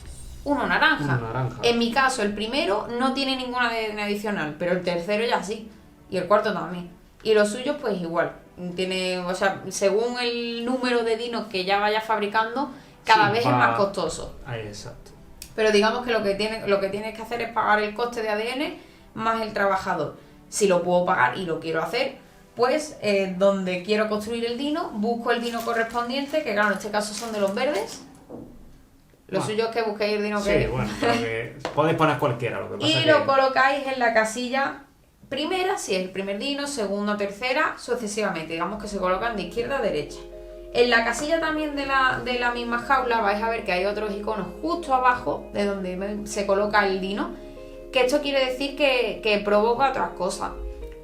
A: uno naranja. En mi caso, el primero no tiene ningún ADN adicional, pero el tercero ya sí, y el cuarto también. Y los suyos, pues igual. Tiene, o sea, según el número de dinos que ya vaya fabricando, cada vez es más costoso.
B: Exacto.
A: Pero digamos que lo que tienes que hacer es pagar el coste de ADN más el trabajador. Si lo puedo pagar y lo quiero hacer, pues donde quiero construir el dino, busco el dino correspondiente, que claro, en este caso son de los verdes. Lo suyo es que busquéis el dino que...
B: Sí, bueno, pero que podéis poner cualquiera, lo que pasa
A: y lo colocáis en la casilla primera, si es el primer dino, segunda, tercera, sucesivamente. Digamos que se colocan de izquierda a derecha. En la casilla también de la misma jaula vais a ver que hay otros iconos justo abajo de donde se coloca el dino, que esto quiere decir que provoca otras cosas.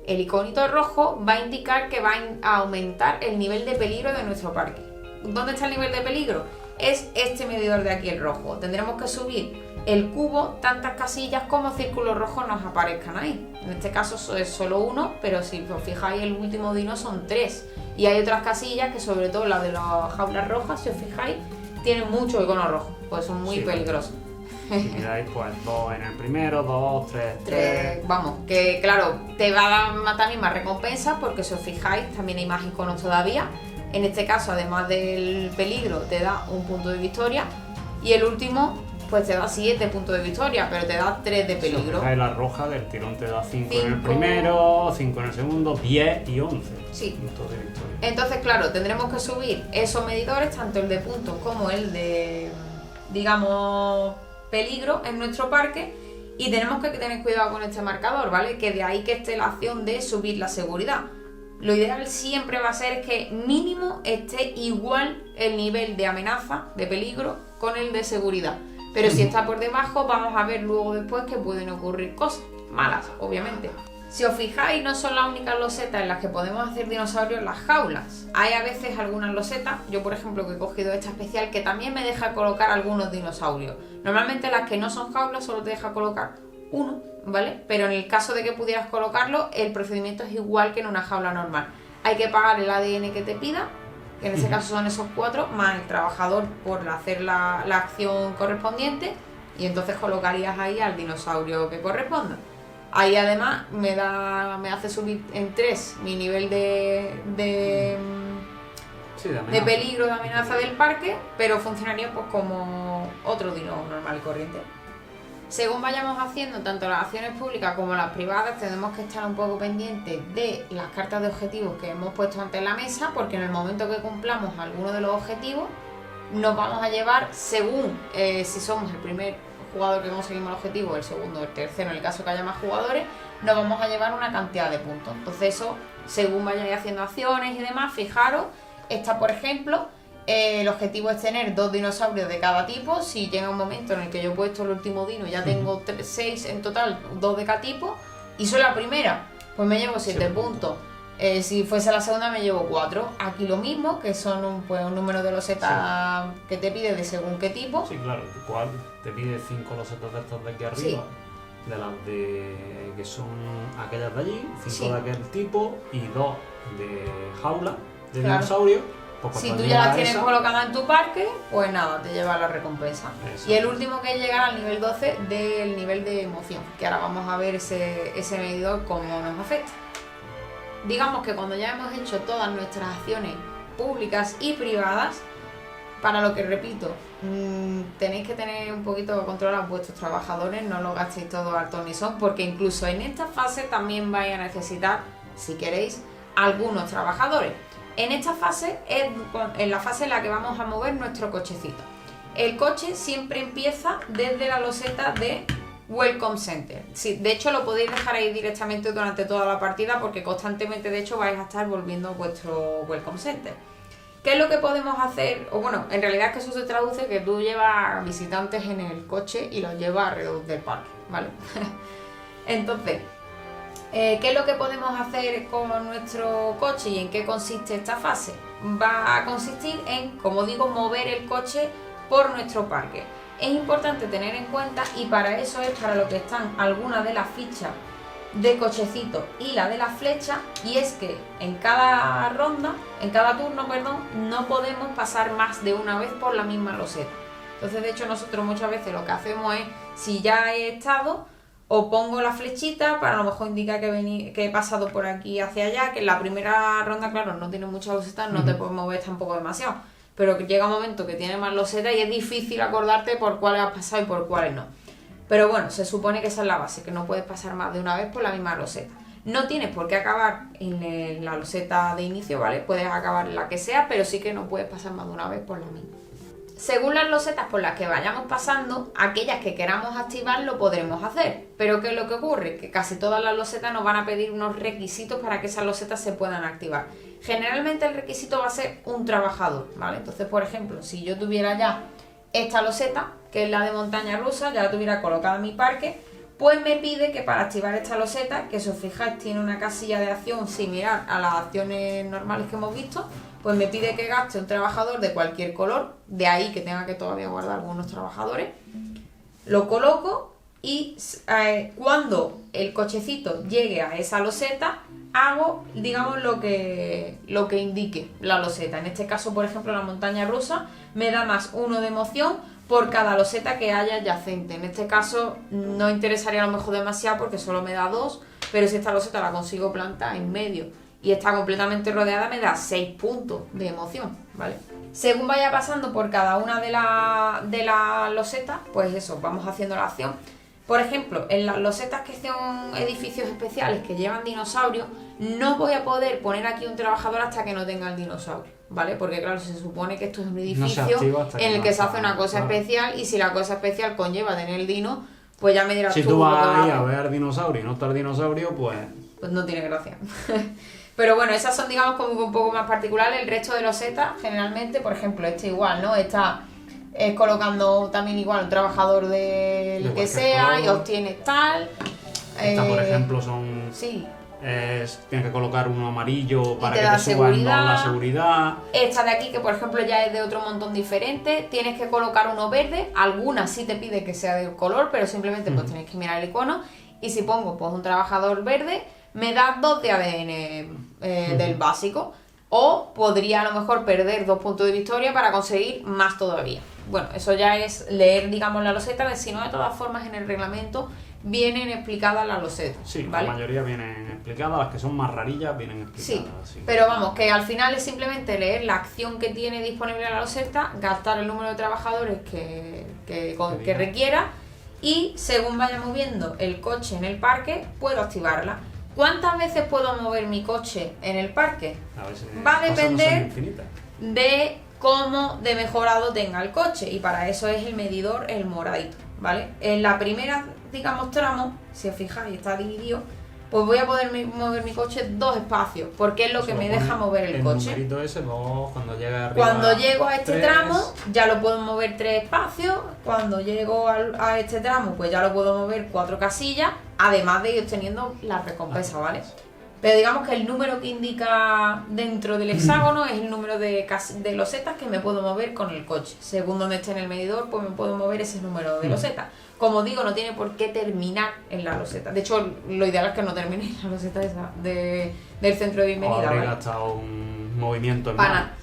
A: El iconito rojo va a indicar que va a aumentar el nivel de peligro de nuestro parque. ¿Dónde está el nivel de peligro? Es este medidor de aquí, el rojo. Tendremos que subir el cubo tantas casillas como círculos rojos nos aparezcan ahí. En este caso es solo uno, pero si os fijáis, el último dino son 3. Y hay otras casillas que, sobre todo la de las jaulas rojas, si os fijáis, tienen mucho icono rojo, pues son muy peligrosos.
B: Si miráis, pues 2 en el primero, 2, 3.
A: Vamos, que claro, te va a dar también más recompensas, porque si os fijáis, también hay más iconos todavía. En este caso, además del peligro, te da un punto de victoria. Y el último, pues te da 7 puntos de victoria, pero te da 3 de peligro.
B: Si os fijáis, la roja del tirón te da 5 en el primero, 5 en el segundo, 10 y 11 puntos de victoria.
A: Entonces, claro, tendremos que subir esos medidores, tanto el de puntos como el de, digamos, peligro en nuestro parque, y tenemos que tener cuidado con este marcador, ¿vale? Que de ahí que esté la acción de subir la seguridad. Lo ideal siempre va a ser que mínimo esté igual el nivel de amenaza, de peligro, con el de seguridad. Pero si está por debajo, vamos a ver luego después que pueden ocurrir cosas malas, obviamente. Si os fijáis, no son las únicas losetas en las que podemos hacer dinosaurios en las jaulas. Hay a veces algunas losetas, yo por ejemplo que he cogido esta especial, que también me deja colocar algunos dinosaurios. Normalmente las que no son jaulas solo te deja colocar uno, ¿vale? Pero en el caso de que pudieras colocarlo, el procedimiento es igual que en una jaula normal. Hay que pagar el ADN que te pida, que en ese caso son esos 4, más el trabajador por hacer la acción correspondiente, y entonces colocarías ahí al dinosaurio que corresponda. Ahí además me hace subir en 3 mi nivel de peligro, de amenaza del parque, pero funcionaría pues como otro dino normal y corriente. Según vayamos haciendo tanto las acciones públicas como las privadas, tenemos que estar un poco pendientes de las cartas de objetivos que hemos puesto ante la mesa, porque en el momento que cumplamos alguno de los objetivos, nos vamos a llevar, según si somos el primer jugador que conseguimos el objetivo, el segundo, el tercero, en el caso que haya más jugadores, nos vamos a llevar una cantidad de puntos. Entonces eso, según vayáis haciendo acciones y demás, fijaros, esta por ejemplo, el objetivo es tener 2 dinosaurios de cada tipo. Si llega un momento en el que yo he puesto el último dino, ya tengo 6 en total, 2 de cada tipo, y soy la primera, pues me llevo 7 puntos. Si fuese la segunda me llevo 4. Aquí lo mismo, que son un número de losetas que te pide de según qué tipo.
B: Sí, claro, igual te pide 5 losetas de estas de aquí arriba, de las de que son aquellas de allí, 5 de aquel tipo y 2 de jaula de dinosaurio. Pues
A: si tú ya las tienes colocadas en tu parque, pues nada, te llevas la recompensa. Y el último que es llegar al nivel 12 del nivel de emoción, que ahora vamos a ver ese medidor cómo nos afecta. Digamos que cuando ya hemos hecho todas nuestras acciones públicas y privadas, para lo que repito, tenéis que tener un poquito control a vuestros trabajadores, no lo gastéis todo al ton y son, porque incluso en esta fase también vais a necesitar, si queréis, algunos trabajadores. En esta fase es en la fase en la que vamos a mover nuestro cochecito. El coche siempre empieza desde la loseta de Welcome Center. Sí, de hecho lo podéis dejar ahí directamente durante toda la partida, porque constantemente de hecho vais a estar volviendo a vuestro Welcome Center. ¿Qué es lo que podemos hacer? O bueno, en realidad es que eso se traduce que tú llevas visitantes en el coche y los llevas alrededor del parque, ¿vale? Entonces, ¿qué es lo que podemos hacer con nuestro coche y en qué consiste esta fase? Va a consistir en, como digo, mover el coche por nuestro parque. Es importante tener en cuenta, y para eso es para lo que están algunas de las fichas de cochecito y la de la flecha, y es que en cada turno, no podemos pasar más de una vez por la misma loseta. Entonces, de hecho, nosotros muchas veces lo que hacemos es, si ya he estado, o pongo la flechita para a lo mejor indicar que he pasado por aquí hacia allá, que en la primera ronda, claro, no tiene muchas losetas, no te puedes mover tampoco demasiado, pero que llega un momento que tiene más losetas y es difícil acordarte por cuáles has pasado y por cuáles no. Pero bueno, se supone que esa es la base, que no puedes pasar más de una vez por la misma loseta. No tienes por qué acabar en la loseta de inicio, ¿vale? Puedes acabar en la que sea, pero sí que no puedes pasar más de una vez por la misma. Según las losetas por las que vayamos pasando, aquellas que queramos activar lo podremos hacer. Pero ¿qué es lo que ocurre? Que casi todas las losetas nos van a pedir unos requisitos para que esas losetas se puedan activar. Generalmente el requisito va a ser un trabajador, ¿vale? Entonces, por ejemplo, si yo tuviera ya esta loseta, que es la de montaña rusa, ya la tuviera colocada en mi parque, pues me pide que para activar esta loseta, que si os fijáis tiene una casilla de acción similar a las acciones normales que hemos visto, pues me pide que gaste un trabajador de cualquier color, de ahí que tenga que todavía guardar algunos trabajadores. Lo coloco y cuando el cochecito llegue a esa loseta, hago, digamos, lo que indique la loseta. En este caso, por ejemplo, la montaña rusa me da más 1 de emoción por cada loseta que haya adyacente. En este caso no interesaría a lo mejor demasiado porque solo me da 2, pero si esta loseta la consigo plantar en medio y está completamente rodeada, me da 6 puntos de emoción, ¿vale? Según vaya pasando por cada una de las losetas, pues eso, vamos haciendo la acción. Por ejemplo, en las losetas que son edificios especiales que llevan dinosaurios, no voy a poder poner aquí un trabajador hasta que no tenga el dinosaurio, ¿vale? Porque claro, se supone que esto es un edificio en el que se hace una cosa especial, y si la cosa especial conlleva tener el dino, pues ya me dirás
B: tú. Si tú vas ahí a ver dinosaurio y no está el dinosaurio, pues
A: no tiene gracia. Pero bueno, esas son, digamos, como un poco más particulares. El resto de losetas, generalmente, por ejemplo, este igual, ¿no? Está colocando también igual un trabajador del que sea color, y obtienes tal.
B: Estas, por ejemplo, son...
A: Sí.
B: Tienes que colocar uno amarillo para que te suban la seguridad.
A: Esta de aquí, que por ejemplo ya es de otro montón diferente, tienes que colocar uno verde. Algunas sí te pide que sea de color, pero simplemente pues tienes que mirar el icono. Y si pongo pues un trabajador verde, me da 2 de ADN del básico. O podría a lo mejor perder 2 puntos de victoria para conseguir más todavía. Bueno, eso ya es leer, digamos, la loseta. Si no, de todas formas, en el reglamento vienen explicadas las losetas.
B: Sí,
A: ¿vale?
B: la mayoría vienen explicadas, las que son más rarillas vienen explicadas.
A: Sí, pero vamos, que al final es simplemente leer la acción que tiene disponible la loseta, gastar el número de trabajadores que requiera y según vaya moviendo el coche en el parque, puedo activarla. ¿Cuántas veces puedo mover mi coche en el parque? Va a depender de cómo de mejorado tenga el coche y para eso es el medidor, el moradito, ¿vale? En la primera, digamos, tramo, si os fijáis, está dividido, pues voy a poder mover mi coche 2 espacios, porque es lo que me deja mover el coche.
B: Numerito ese, cuando llega arriba,
A: cuando llego a este
B: 3...
A: tramo, ya lo puedo mover 3 espacios, cuando llego a este tramo, pues ya lo puedo mover 4 casillas, además de ir obteniendo la recompensa, ¿vale? Pero digamos que el número que indica dentro del hexágono es el número de losetas que me puedo mover con el coche. Según donde esté en el medidor, pues me puedo mover ese número de losetas. Como digo, no tiene por qué terminar en la loseta. De hecho, lo ideal es que no termine en la loseta esa del centro de bienvenida.
B: Habréis gastado un movimiento en
A: mano.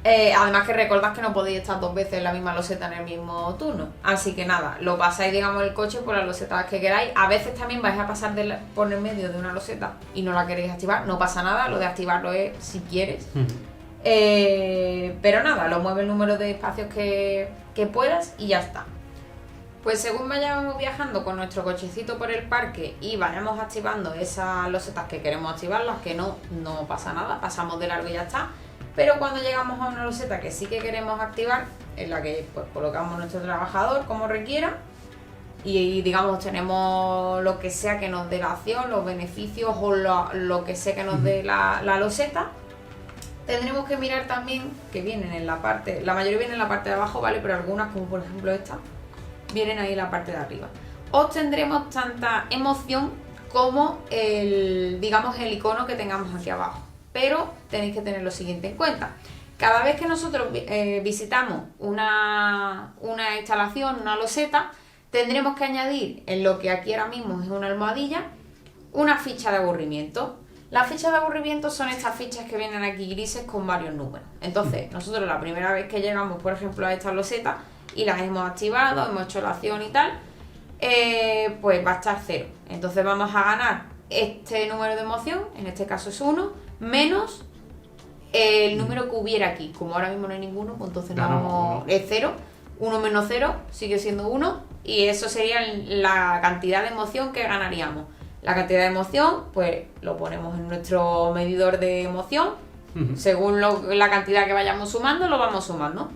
A: Además que recordad que no podéis estar 2 veces en la misma loseta en el mismo turno. Así que nada, lo pasáis, digamos, el coche por las losetas que queráis. A veces también vais a pasar por el medio de una loseta y no la queréis activar. No pasa nada, lo de activarlo es si quieres. Pero nada, lo mueve el número de espacios que puedas y ya está. Pues según vayamos viajando con nuestro cochecito por el parque y vayamos activando esas losetas que queremos activar, las que no pasa nada, pasamos de largo y ya está. Pero cuando llegamos a una loseta que sí que queremos activar, en la que pues colocamos nuestro trabajador como requiera y digamos tenemos lo que sea que nos dé la acción, los beneficios o lo que sea que nos dé la loseta, tendremos que mirar también que vienen en la parte, la mayoría vienen en la parte de abajo, ¿vale? Pero algunas, como por ejemplo esta, vienen ahí en la parte de arriba. Obtendremos tanta emoción como el icono que tengamos aquí abajo. Pero tenéis que tener lo siguiente en cuenta. Cada vez que nosotros visitamos una instalación, una loseta, tendremos que añadir en lo que aquí ahora mismo es una almohadilla, una ficha de aburrimiento. Las fichas de aburrimiento son estas fichas que vienen aquí grises con varios números. Entonces, nosotros la primera vez que llegamos, por ejemplo, a esta loseta y las hemos activado, hemos hecho la acción y tal, pues va a estar 0. Entonces vamos a ganar este número de emoción, en este caso es 1, menos el número que hubiera aquí. Como ahora mismo no hay ninguno, pues entonces no es 0. 1 menos 0 sigue siendo 1 y eso sería la cantidad de emoción que ganaríamos. La cantidad de emoción, pues lo ponemos en nuestro medidor de emoción. Según la cantidad que vayamos sumando, lo vamos sumando.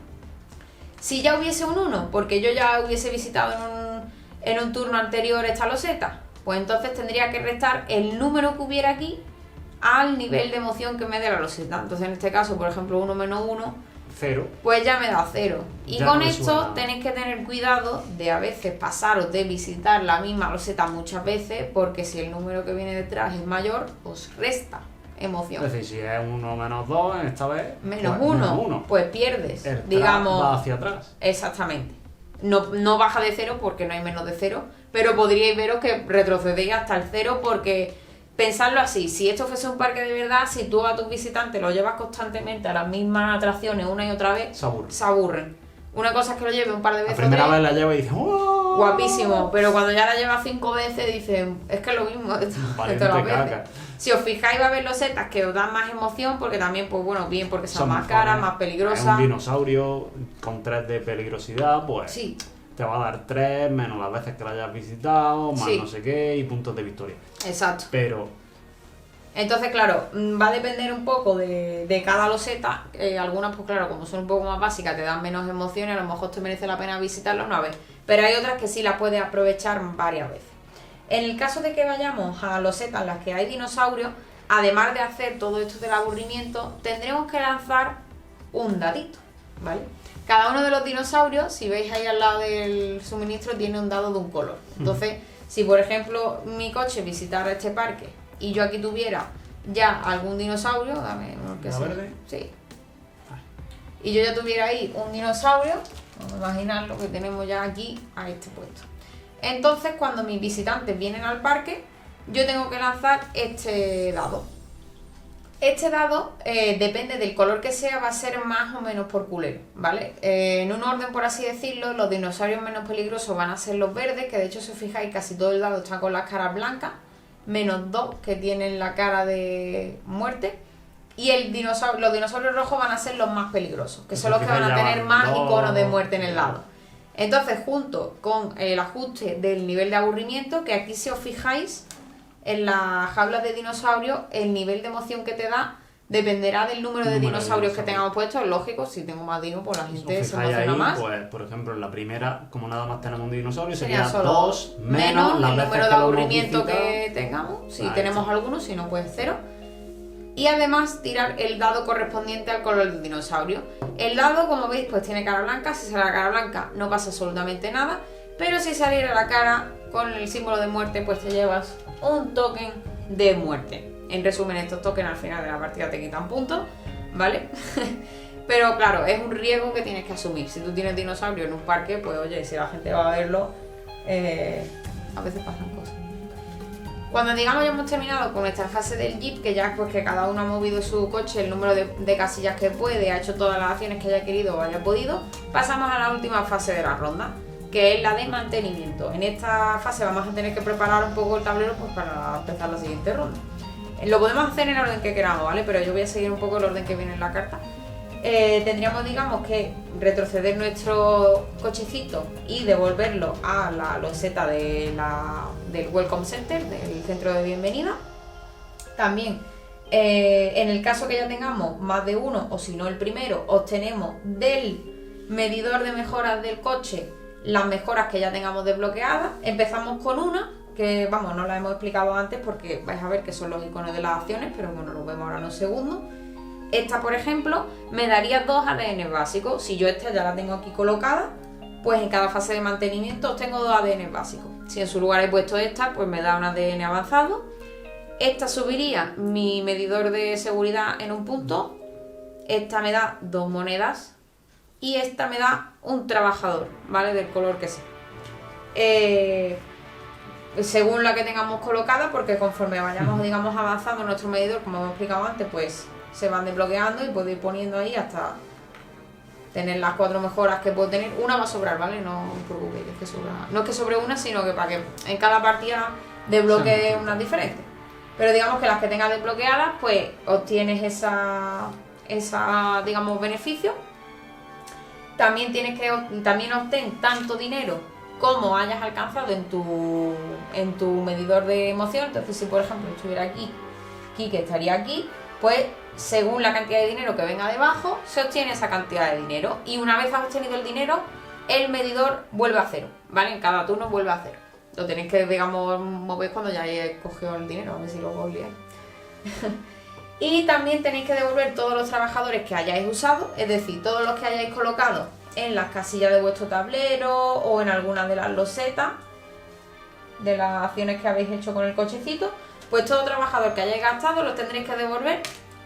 A: Si ya hubiese un 1, porque yo ya hubiese visitado en un turno anterior esta loseta, pues entonces tendría que restar el número que hubiera aquí al nivel de emoción que me dé la loseta. Entonces en este caso, por ejemplo, 1 menos 1,
B: 0.
A: Pues ya me da 0. Y
B: ya
A: con
B: no
A: esto tenéis que tener cuidado de a veces pasaros de visitar la misma loseta muchas veces, porque si el número que viene detrás es mayor, os resta emoción.
B: Es decir, si es 1 menos 2, esta vez
A: menos
B: pues,
A: 1, pues pierdes.
B: El
A: digamos,
B: va hacia atrás.
A: Exactamente. No baja de 0 porque no hay menos de 0, pero podríais veros que retrocedéis hasta el 0 porque pensadlo así, si esto fuese un parque de verdad, si tú a tus visitantes los llevas constantemente a las mismas atracciones una y otra vez, se aburren. Una cosa es que lo lleve un par de veces.
B: La primera vez la lleva y dices ¡wow!
A: Guapísimo, pero cuando ya la llevas 5 veces dicen, es que es lo mismo de todas las veces. Si os fijáis va a haber losetas que os dan más emoción porque también, pues bueno, bien porque son más caras, más peligrosas.
B: Es un dinosaurio con 3 de peligrosidad, pues
A: sí,
B: te va a dar 3 menos las veces que la hayas visitado, más
A: sí,
B: no sé qué y puntos de victoria.
A: Exacto.
B: Pero
A: entonces, claro, va a depender un poco de cada loseta. Algunas, pues claro, como son un poco más básicas, te dan menos emociones, a lo mejor te merece la pena visitarla una vez. Pero hay otras que sí las puedes aprovechar varias veces. En el caso de que vayamos a losetas en las que hay dinosaurios, además de hacer todo esto del aburrimiento, tendremos que lanzar un dadito, ¿vale? Cada uno de los dinosaurios, si veis ahí al lado del suministro, tiene un dado de un color. Entonces, si por ejemplo mi coche visitara este parque y yo aquí tuviera ya algún dinosaurio, dame uno que sea.
B: ¿Verde?
A: Sí. Y yo ya tuviera ahí un dinosaurio, vamos a imaginarlo que tenemos ya aquí a este puesto. Entonces, cuando mis visitantes vienen al parque, yo tengo que lanzar este dado. Este dado, depende del color que sea, va a ser más o menos por culero, ¿vale? En un orden, por así decirlo, los dinosaurios menos peligrosos van a ser los verdes, que de hecho, si os fijáis, casi todo el dado está con las caras blancas, menos 2 que tienen la cara de muerte. Y los dinosaurios rojos van a ser los más peligrosos, que son los que van a tener más iconos de muerte en el lado. Entonces, junto con el ajuste del nivel de aburrimiento, que aquí, si os fijáis, en las jaulas de dinosaurios, el nivel de emoción que te da dependerá del número de dinosaurios que tengamos puestos. Es lógico, si tengo más dinos, pues la gente se emociona
B: ahí,
A: más.
B: Pues, por ejemplo, en la primera, como nada más tenemos un dinosaurio,
A: sería
B: solo 2 menos
A: el número de aburrimiento que tengamos. Si tenemos
B: está.
A: alguno, si no, pues 0. Y además tirar el dado correspondiente al color del dinosaurio. El dado, como veis, pues tiene cara blanca. Si sale la cara blanca no pasa absolutamente nada. Pero si saliera la cara con el símbolo de muerte, pues te llevas un token de muerte. En resumen, estos tokens al final de la partida te quitan puntos, ¿vale? Pero claro, es un riesgo que tienes que asumir. Si tú tienes dinosaurio en un parque, pues oye, si la gente va a verlo, a veces pasan cosas. Cuando digamos ya hemos terminado con esta fase del jeep, que ya pues que cada uno ha movido su coche, el número de casillas que puede, ha hecho todas las acciones que haya querido o haya podido, pasamos a la última fase de la ronda, que es la de mantenimiento. En esta fase vamos a tener que preparar un poco el tablero pues para empezar la siguiente ronda. Lo podemos hacer en el orden que queramos, ¿vale? Pero yo voy a seguir un poco el orden que viene en la carta. Tendríamos, digamos, que retroceder nuestro cochecito y devolverlo a la loseta del Welcome Center, del centro de bienvenida. También, en el caso que ya tengamos más de uno, o si no el primero, obtenemos del medidor de mejoras del coche las mejoras que ya tengamos desbloqueadas. Empezamos con una, que vamos, no la hemos explicado antes porque vais a ver que son los iconos de las acciones, pero bueno, lo vemos ahora en un segundo. Esta, por ejemplo, me daría 2 ADN básicos. Si yo esta ya la tengo aquí colocada, pues en cada fase de mantenimiento obtengo 2 ADN básicos. Si en su lugar he puesto esta, pues me da un ADN avanzado. Esta subiría mi medidor de seguridad en un punto. Esta me da 2 monedas. Y esta me da un trabajador, ¿vale? Del color que sea. Según la que tengamos colocada, porque conforme vayamos, digamos, avanzando nuestro medidor, como hemos explicado antes, pues se van desbloqueando y puedo ir poniendo ahí hasta tener las 4 mejoras que puedo tener. Una va a sobrar, ¿vale? No os preocupéis, es que sobra. No es que sobre una, sino que para que en cada partida desbloquee unas diferentes. Pero digamos que las que tengas desbloqueadas, pues obtienes esa digamos, beneficio. También obtén tanto dinero como hayas alcanzado en tu medidor de emoción. Entonces, si por ejemplo estuviera aquí, que estaría aquí, pues según la cantidad de dinero que venga debajo, se obtiene esa cantidad de dinero. Y una vez has obtenido el dinero, el medidor vuelve a 0, ¿vale? En cada turno vuelve a 0. Lo tenéis que, digamos, mover cuando ya hayáis cogido el dinero, a ver si lo os liáis. Y también tenéis que devolver todos los trabajadores que hayáis usado, es decir, todos los que hayáis colocado en las casillas de vuestro tablero o en alguna de las losetas de las acciones que habéis hecho con el cochecito, pues todo trabajador que hayáis gastado los tendréis que devolver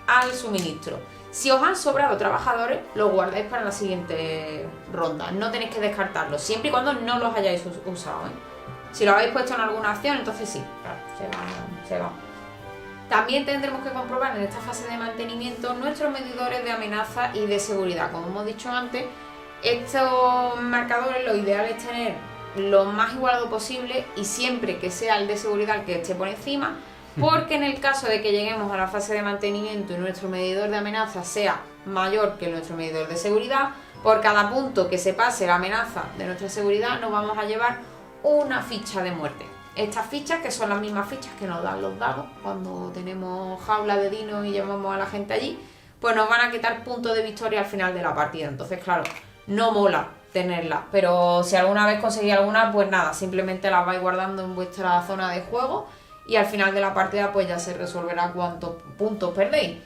A: al suministro. Si os han sobrado trabajadores, los guardáis para la siguiente ronda. No tenéis que descartarlos, siempre y cuando no los hayáis usado, ¿eh? Si lo habéis puesto en alguna acción, entonces sí, claro, se va. También tendremos que comprobar en esta fase de mantenimiento nuestros medidores de amenaza y de seguridad. Como hemos dicho antes, estos marcadores lo ideal es tener lo más igualado posible y siempre que sea el de seguridad el que esté por encima, porque en el caso de que lleguemos a la fase de mantenimiento y nuestro medidor de amenaza sea mayor que nuestro medidor de seguridad, por cada punto que se pase la amenaza de nuestra seguridad nos vamos a llevar una ficha de muerte. Estas fichas, que son las mismas fichas que nos dan los dados cuando tenemos jaula de dinos y llevamos a la gente allí, pues nos van a quitar puntos de victoria al final de la partida. Entonces, claro, no mola tenerlas, pero si alguna vez conseguís alguna, pues nada, simplemente las vais guardando en vuestra zona de juego y al final de la partida pues ya se resolverá cuántos puntos perdéis.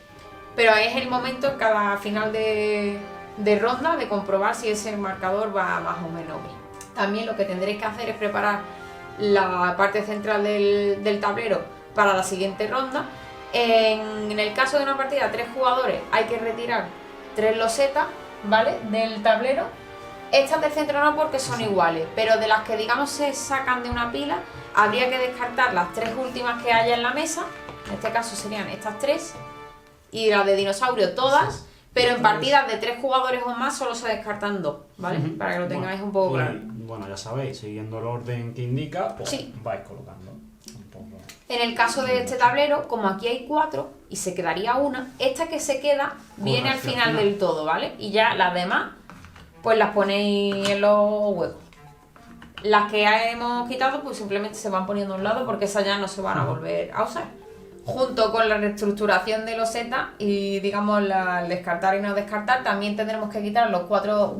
A: Pero es el momento en cada final de ronda de comprobar si ese marcador va más o menos bien. También lo que tendréis que hacer es preparar la parte central del tablero para la siguiente ronda. En el caso de una partida de 3 jugadores hay que retirar 3 losetas, ¿vale?, del tablero. Estas del centro no, porque son iguales, pero de las que digamos se sacan de una pila habría que descartar las 3 últimas que haya en la mesa. En este caso serían estas 3 y las de dinosaurio todas,
B: Sí.
A: pero en partidas de 3 jugadores o más solo se descartan 2, ¿vale? Para que lo tengáis un poco claro.
B: Bueno, ya sabéis, siguiendo el orden que indica, pues
A: Sí.
B: vais colocando un poco.
A: En el caso de este tablero, como aquí hay 4 y se quedaría una, esta que se queda viene al final del todo, ¿vale? Y ya las demás, pues las ponéis en los huecos. Las que hemos quitado, pues simplemente se van poniendo a un lado porque esas ya no se van a volver a usar. Junto con la reestructuración de losetas y, digamos, el descartar y no descartar, también tendremos que quitar los 4,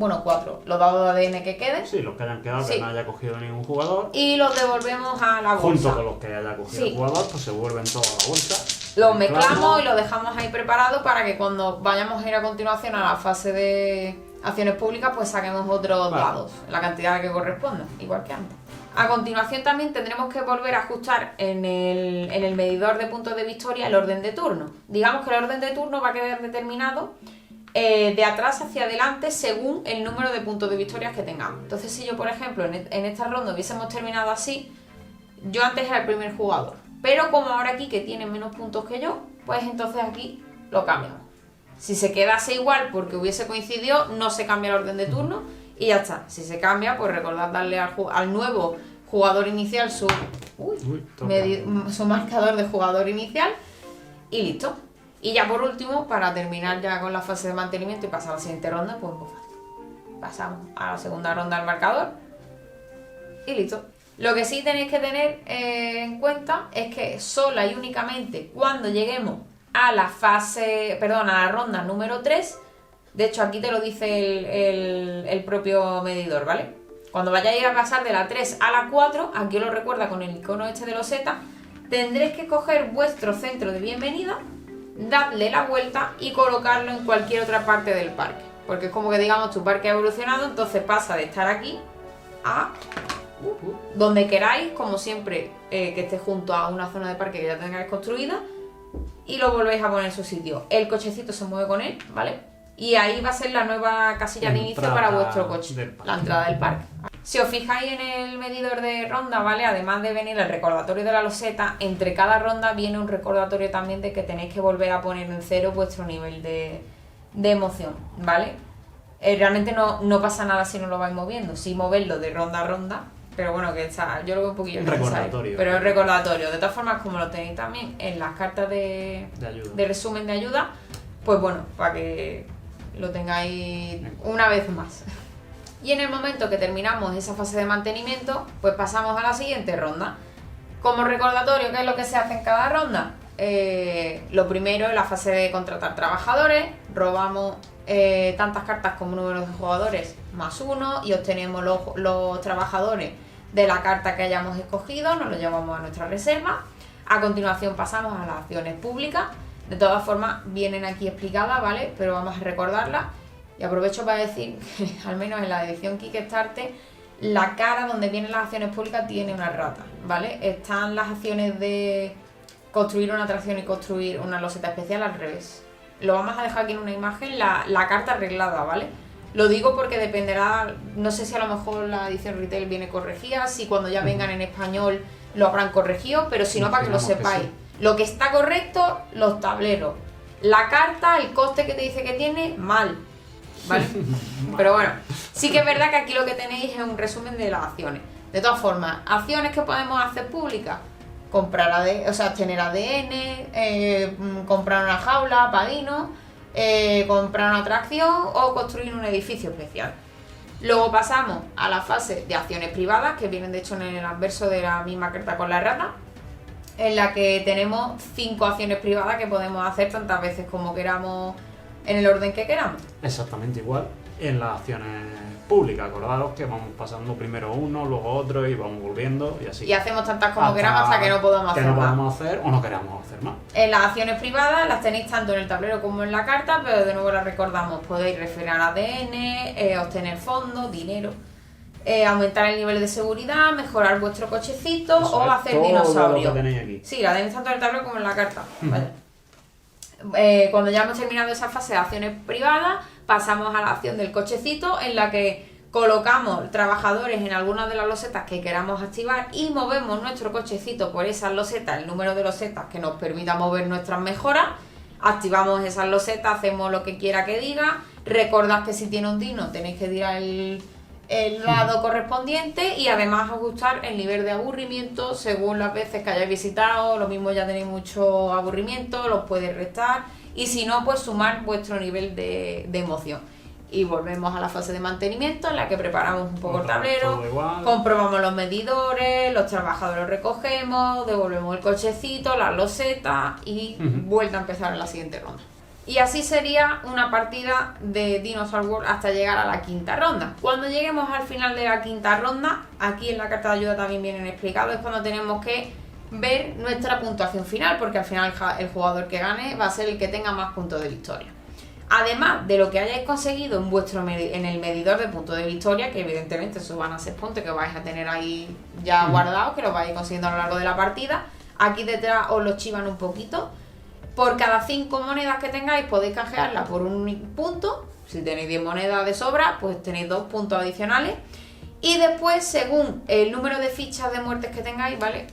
A: los dados de ADN que queden.
B: Sí, los que hayan quedado,
A: Sí.
B: que no haya cogido ningún jugador.
A: Y los devolvemos a la bolsa.
B: Junto con los que haya cogido
A: Sí.
B: el jugador, pues se vuelven todos a la bolsa.
A: Los mezclamos y los dejamos ahí preparados para que cuando vayamos a ir a continuación a la fase de acciones públicas, pues saquemos otros
B: Vale.
A: dados, la cantidad que corresponda, igual que antes. A continuación también tendremos que volver a ajustar en el medidor de puntos de victoria el orden de turno. Digamos que el orden de turno va a quedar determinado de atrás hacia adelante según el número de puntos de victorias que tengamos. Entonces, si yo, por ejemplo, en esta ronda hubiésemos terminado así, yo antes era el primer jugador. Pero como ahora aquí que tiene menos puntos que yo, pues entonces aquí lo cambiamos. Si se quedase igual porque hubiese coincidido, no se cambia el orden de turno y ya está. Si se cambia, pues recordad darle al nuevo jugador inicial su marcador de jugador inicial y listo. Y ya por último, para terminar ya con la fase de mantenimiento y pasar a la siguiente ronda, pues pasamos a la segunda ronda del marcador y listo. Lo que sí tenéis que tener en cuenta es que sola y únicamente cuando lleguemos a la ronda número 3, de hecho aquí te lo dice el propio medidor, ¿vale? Cuando vayáis a pasar de la 3 a la 4, aquí os lo recuerda con el icono este de loseta, tendréis que coger vuestro centro de bienvenida, darle la vuelta y colocarlo en cualquier otra parte del parque. Porque es como que digamos tu parque ha evolucionado, entonces pasa de estar aquí a donde queráis, como siempre que esté junto a una zona de parque que ya tengáis construida, y lo volvéis a poner en su sitio. El cochecito se mueve con él, ¿vale? Y ahí va a ser la nueva casilla de inicio para vuestro coche, la entrada del parque. Si os fijáis en el medidor de ronda, ¿vale? Además de venir el recordatorio de la loseta, entre cada ronda viene un recordatorio también de que tenéis que volver a poner en cero vuestro nivel de emoción, ¿vale? Realmente no pasa nada si no lo vais moviendo, si moverlo de ronda a ronda, pero bueno, que está, yo lo veo un poquillo
B: recordatorio.
A: Pero es recordatorio. De todas formas, como lo tenéis también en las cartas de resumen de ayuda, pues bueno, para que lo tengáis una vez más. Y en el momento que terminamos esa fase de mantenimiento, pues pasamos a la siguiente ronda. Como recordatorio, ¿qué es lo que se hace en cada ronda? Lo primero es la fase de contratar trabajadores, robamos tantas cartas como número de jugadores más 1 y obtenemos los trabajadores de la carta que hayamos escogido, nos lo llevamos a nuestra reserva. A continuación pasamos a las acciones públicas. De todas formas vienen aquí explicadas, ¿vale? Pero vamos a recordarlas. Y aprovecho para decir que al menos en la edición Kickstarter la cara donde vienen las acciones públicas tiene una rata, ¿vale? Están las acciones de construir una atracción y construir una loseta especial al revés. Lo vamos a dejar aquí en una imagen, la carta arreglada, ¿vale? Lo digo porque dependerá, no sé si a lo mejor la edición retail viene corregida, si cuando ya vengan en español lo habrán corregido, pero si no, para que lo sepáis. Que sí. Lo que está correcto, los tableros. La carta, el coste que te dice que tiene, mal, ¿vale? Pero bueno, sí que es verdad que aquí lo que tenéis es un resumen de las acciones. De todas formas, acciones que podemos hacer públicas. Comprar tener ADN, comprar una jaula, padino, comprar una atracción o construir un edificio especial. Luego pasamos a la fase de acciones privadas, que vienen de hecho en el anverso de la misma carta con la rata, en la que tenemos 5 acciones privadas que podemos hacer tantas veces como queramos en el orden que queramos.
B: Exactamente igual en las acciones públicas. Acordaros que vamos pasando primero uno, luego otro y vamos volviendo y así.
A: Y hacemos tantas como queramos hasta que no podamos hacer más.
B: Que no podamos hacer o no queramos hacer más.
A: En las acciones privadas las tenéis tanto en el tablero como en la carta, pero de nuevo las recordamos. Podéis referir ADN, obtener fondos, dinero, aumentar el nivel de seguridad, mejorar vuestro cochecito o hacer dinosaurio. Sí, la tenéis tanto en el tablero como en la carta. Vale. Cuando ya hemos terminado esa fase de acciones privadas, pasamos a la acción del cochecito, en la que colocamos trabajadores en algunas de las losetas que queramos activar y movemos nuestro cochecito por esas losetas, el número de losetas que nos permita mover nuestras mejoras, activamos esas losetas, hacemos lo que quiera que diga. Recordad que si tiene un dino tenéis que tirar el dado correspondiente y además ajustar el nivel de aburrimiento según las veces que hayáis visitado. Lo mismo ya tenéis mucho aburrimiento, los podéis restar, y si no, pues sumar vuestro nivel de emoción. Y volvemos a la fase de mantenimiento, en la que preparamos un poco el tablero, comprobamos los medidores, los trabajadores los recogemos, devolvemos el cochecito, las losetas y vuelta a empezar en la siguiente ronda. Y así sería una partida de Dinosaur World hasta llegar a la quinta ronda. Cuando lleguemos al final de la quinta ronda, aquí en la carta de ayuda también vienen explicados, es cuando tenemos que ver nuestra puntuación final, porque al final el jugador que gane va a ser el que tenga más puntos de victoria. Además de lo que hayáis conseguido en el medidor de puntos de victoria, que evidentemente esos van a ser puntos que vais a tener ahí ya guardados, que los vais consiguiendo a lo largo de la partida. Aquí detrás os los chivan un poquito. Por cada 5 monedas que tengáis podéis canjearla por un punto. Si tenéis 10 monedas de sobra, pues tenéis 2 puntos adicionales. Y después, según el número de fichas de muertes que tengáis, ¿vale?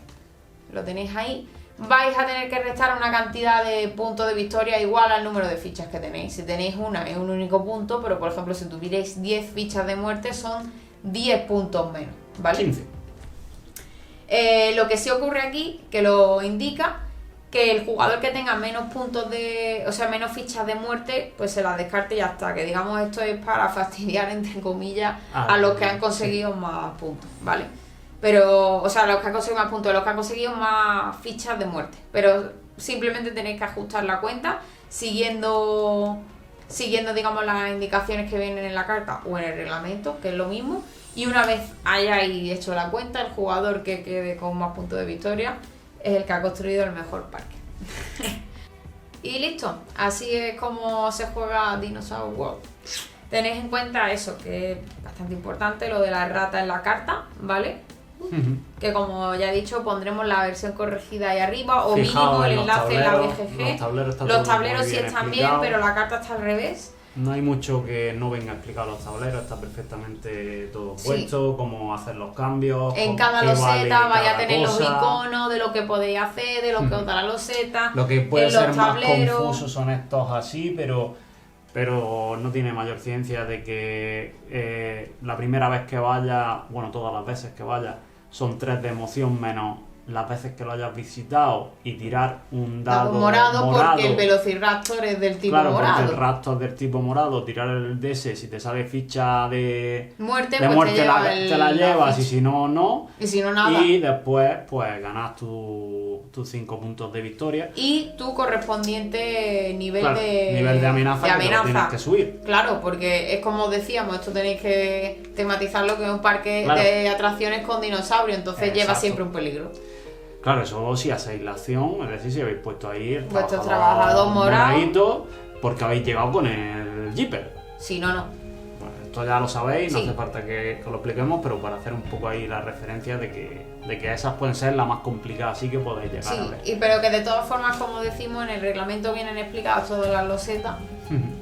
A: Lo tenéis ahí. Vais a tener que restar una cantidad de puntos de victoria igual al número de fichas que tenéis. Si tenéis una, es un único punto, pero por ejemplo, si tuvierais 10 fichas de muerte, son 10 puntos menos, ¿vale?
B: 15.
A: Lo que sí ocurre aquí, que lo indica, que el jugador que tenga menos puntos menos fichas de muerte, pues se las descarte y ya está. Que digamos, esto es para fastidiar, entre comillas, a los que han conseguido más puntos, ¿vale? Pero, los que han conseguido más puntos, los que han conseguido más fichas de muerte. Pero simplemente tenéis que ajustar la cuenta siguiendo, digamos, las indicaciones que vienen en la carta o en el reglamento, que es lo mismo. Y una vez hayáis hecho la cuenta, el jugador que quede con más puntos de victoria es el que ha construido el mejor parque. Y listo, así es como se juega Dinosaur World. Tenéis en cuenta eso, que es bastante importante, lo de la rata en la carta, ¿vale? Que como ya he dicho, pondremos la versión corregida ahí arriba, o mínimo el enlace en la BGG. Los tableros sí están bien, pero la carta está al revés.
B: No hay mucho que no venga explicado los tableros, está perfectamente todo puesto, cómo hacer los cambios.
A: En cada loseta vaya a tener los iconos de lo que podéis hacer, de lo que os da la loseta.
B: Lo que puede ser más confuso son estos así, pero no tiene mayor ciencia de que la primera vez que vaya, bueno, todas las veces que vaya, son 3 de emoción menos las veces que lo hayas visitado y tirar un dado morado
A: porque el Velociraptor es del tipo morado.
B: Claro, porque el Raptor es del tipo morado, tirar el de ese, si te sale ficha de
A: muerte,
B: te la llevas, y si no, no.
A: Y si no, nada.
B: Y después, pues ganas tus 5 puntos de victoria.
A: Y tu correspondiente nivel
B: de amenaza que lo tienes que subir.
A: Claro, porque es como decíamos, esto tenéis que tematizarlo, que es un parque de atracciones con dinosaurios, entonces lleva siempre un peligro.
B: Claro, eso sí hacéis la acción, es decir, si habéis puesto ahí el
A: trabajador morado,
B: porque habéis llegado con el Jeeper.
A: Si no, no.
B: Bueno, esto ya lo sabéis, no hace falta que lo expliquemos, pero para hacer un poco ahí la referencia de que esas pueden ser las más complicadas, así que podéis llegar a ver.
A: Pero que de todas formas, como decimos, en el reglamento vienen explicadas todas las losetas.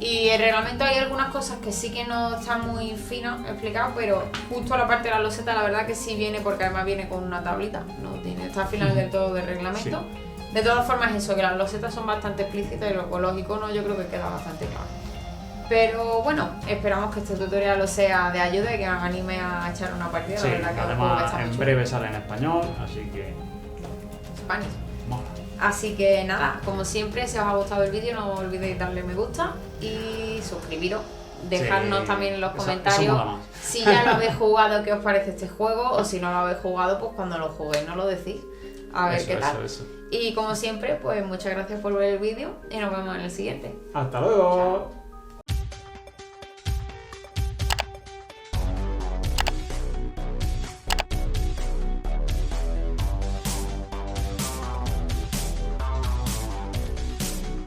A: Y en el reglamento hay algunas cosas que sí que no están muy finas explicadas, pero justo la parte de la loseta la verdad que sí viene, porque además viene con una tablita, no tiene, está al final del todo del reglamento. Sí. De todas formas eso, que las losetas son bastante explícitas y con los iconos yo creo que queda bastante claro. Pero bueno, esperamos que este tutorial os sea de ayuda y que os anime a echar una partida.
B: Sí,
A: la verdad que
B: además en breve sale en español, así que...
A: Spanish. Así que nada, como siempre, si os ha gustado el vídeo no olvidéis darle me gusta y suscribiros. Dejarnos también en los comentarios si ya lo habéis jugado, qué os parece este juego, o si no lo habéis jugado, pues cuando lo juguéis no lo decís. A ver qué tal. Y como siempre, pues muchas gracias por ver el vídeo y nos vemos en el siguiente.
B: ¡Hasta luego!
A: Chao.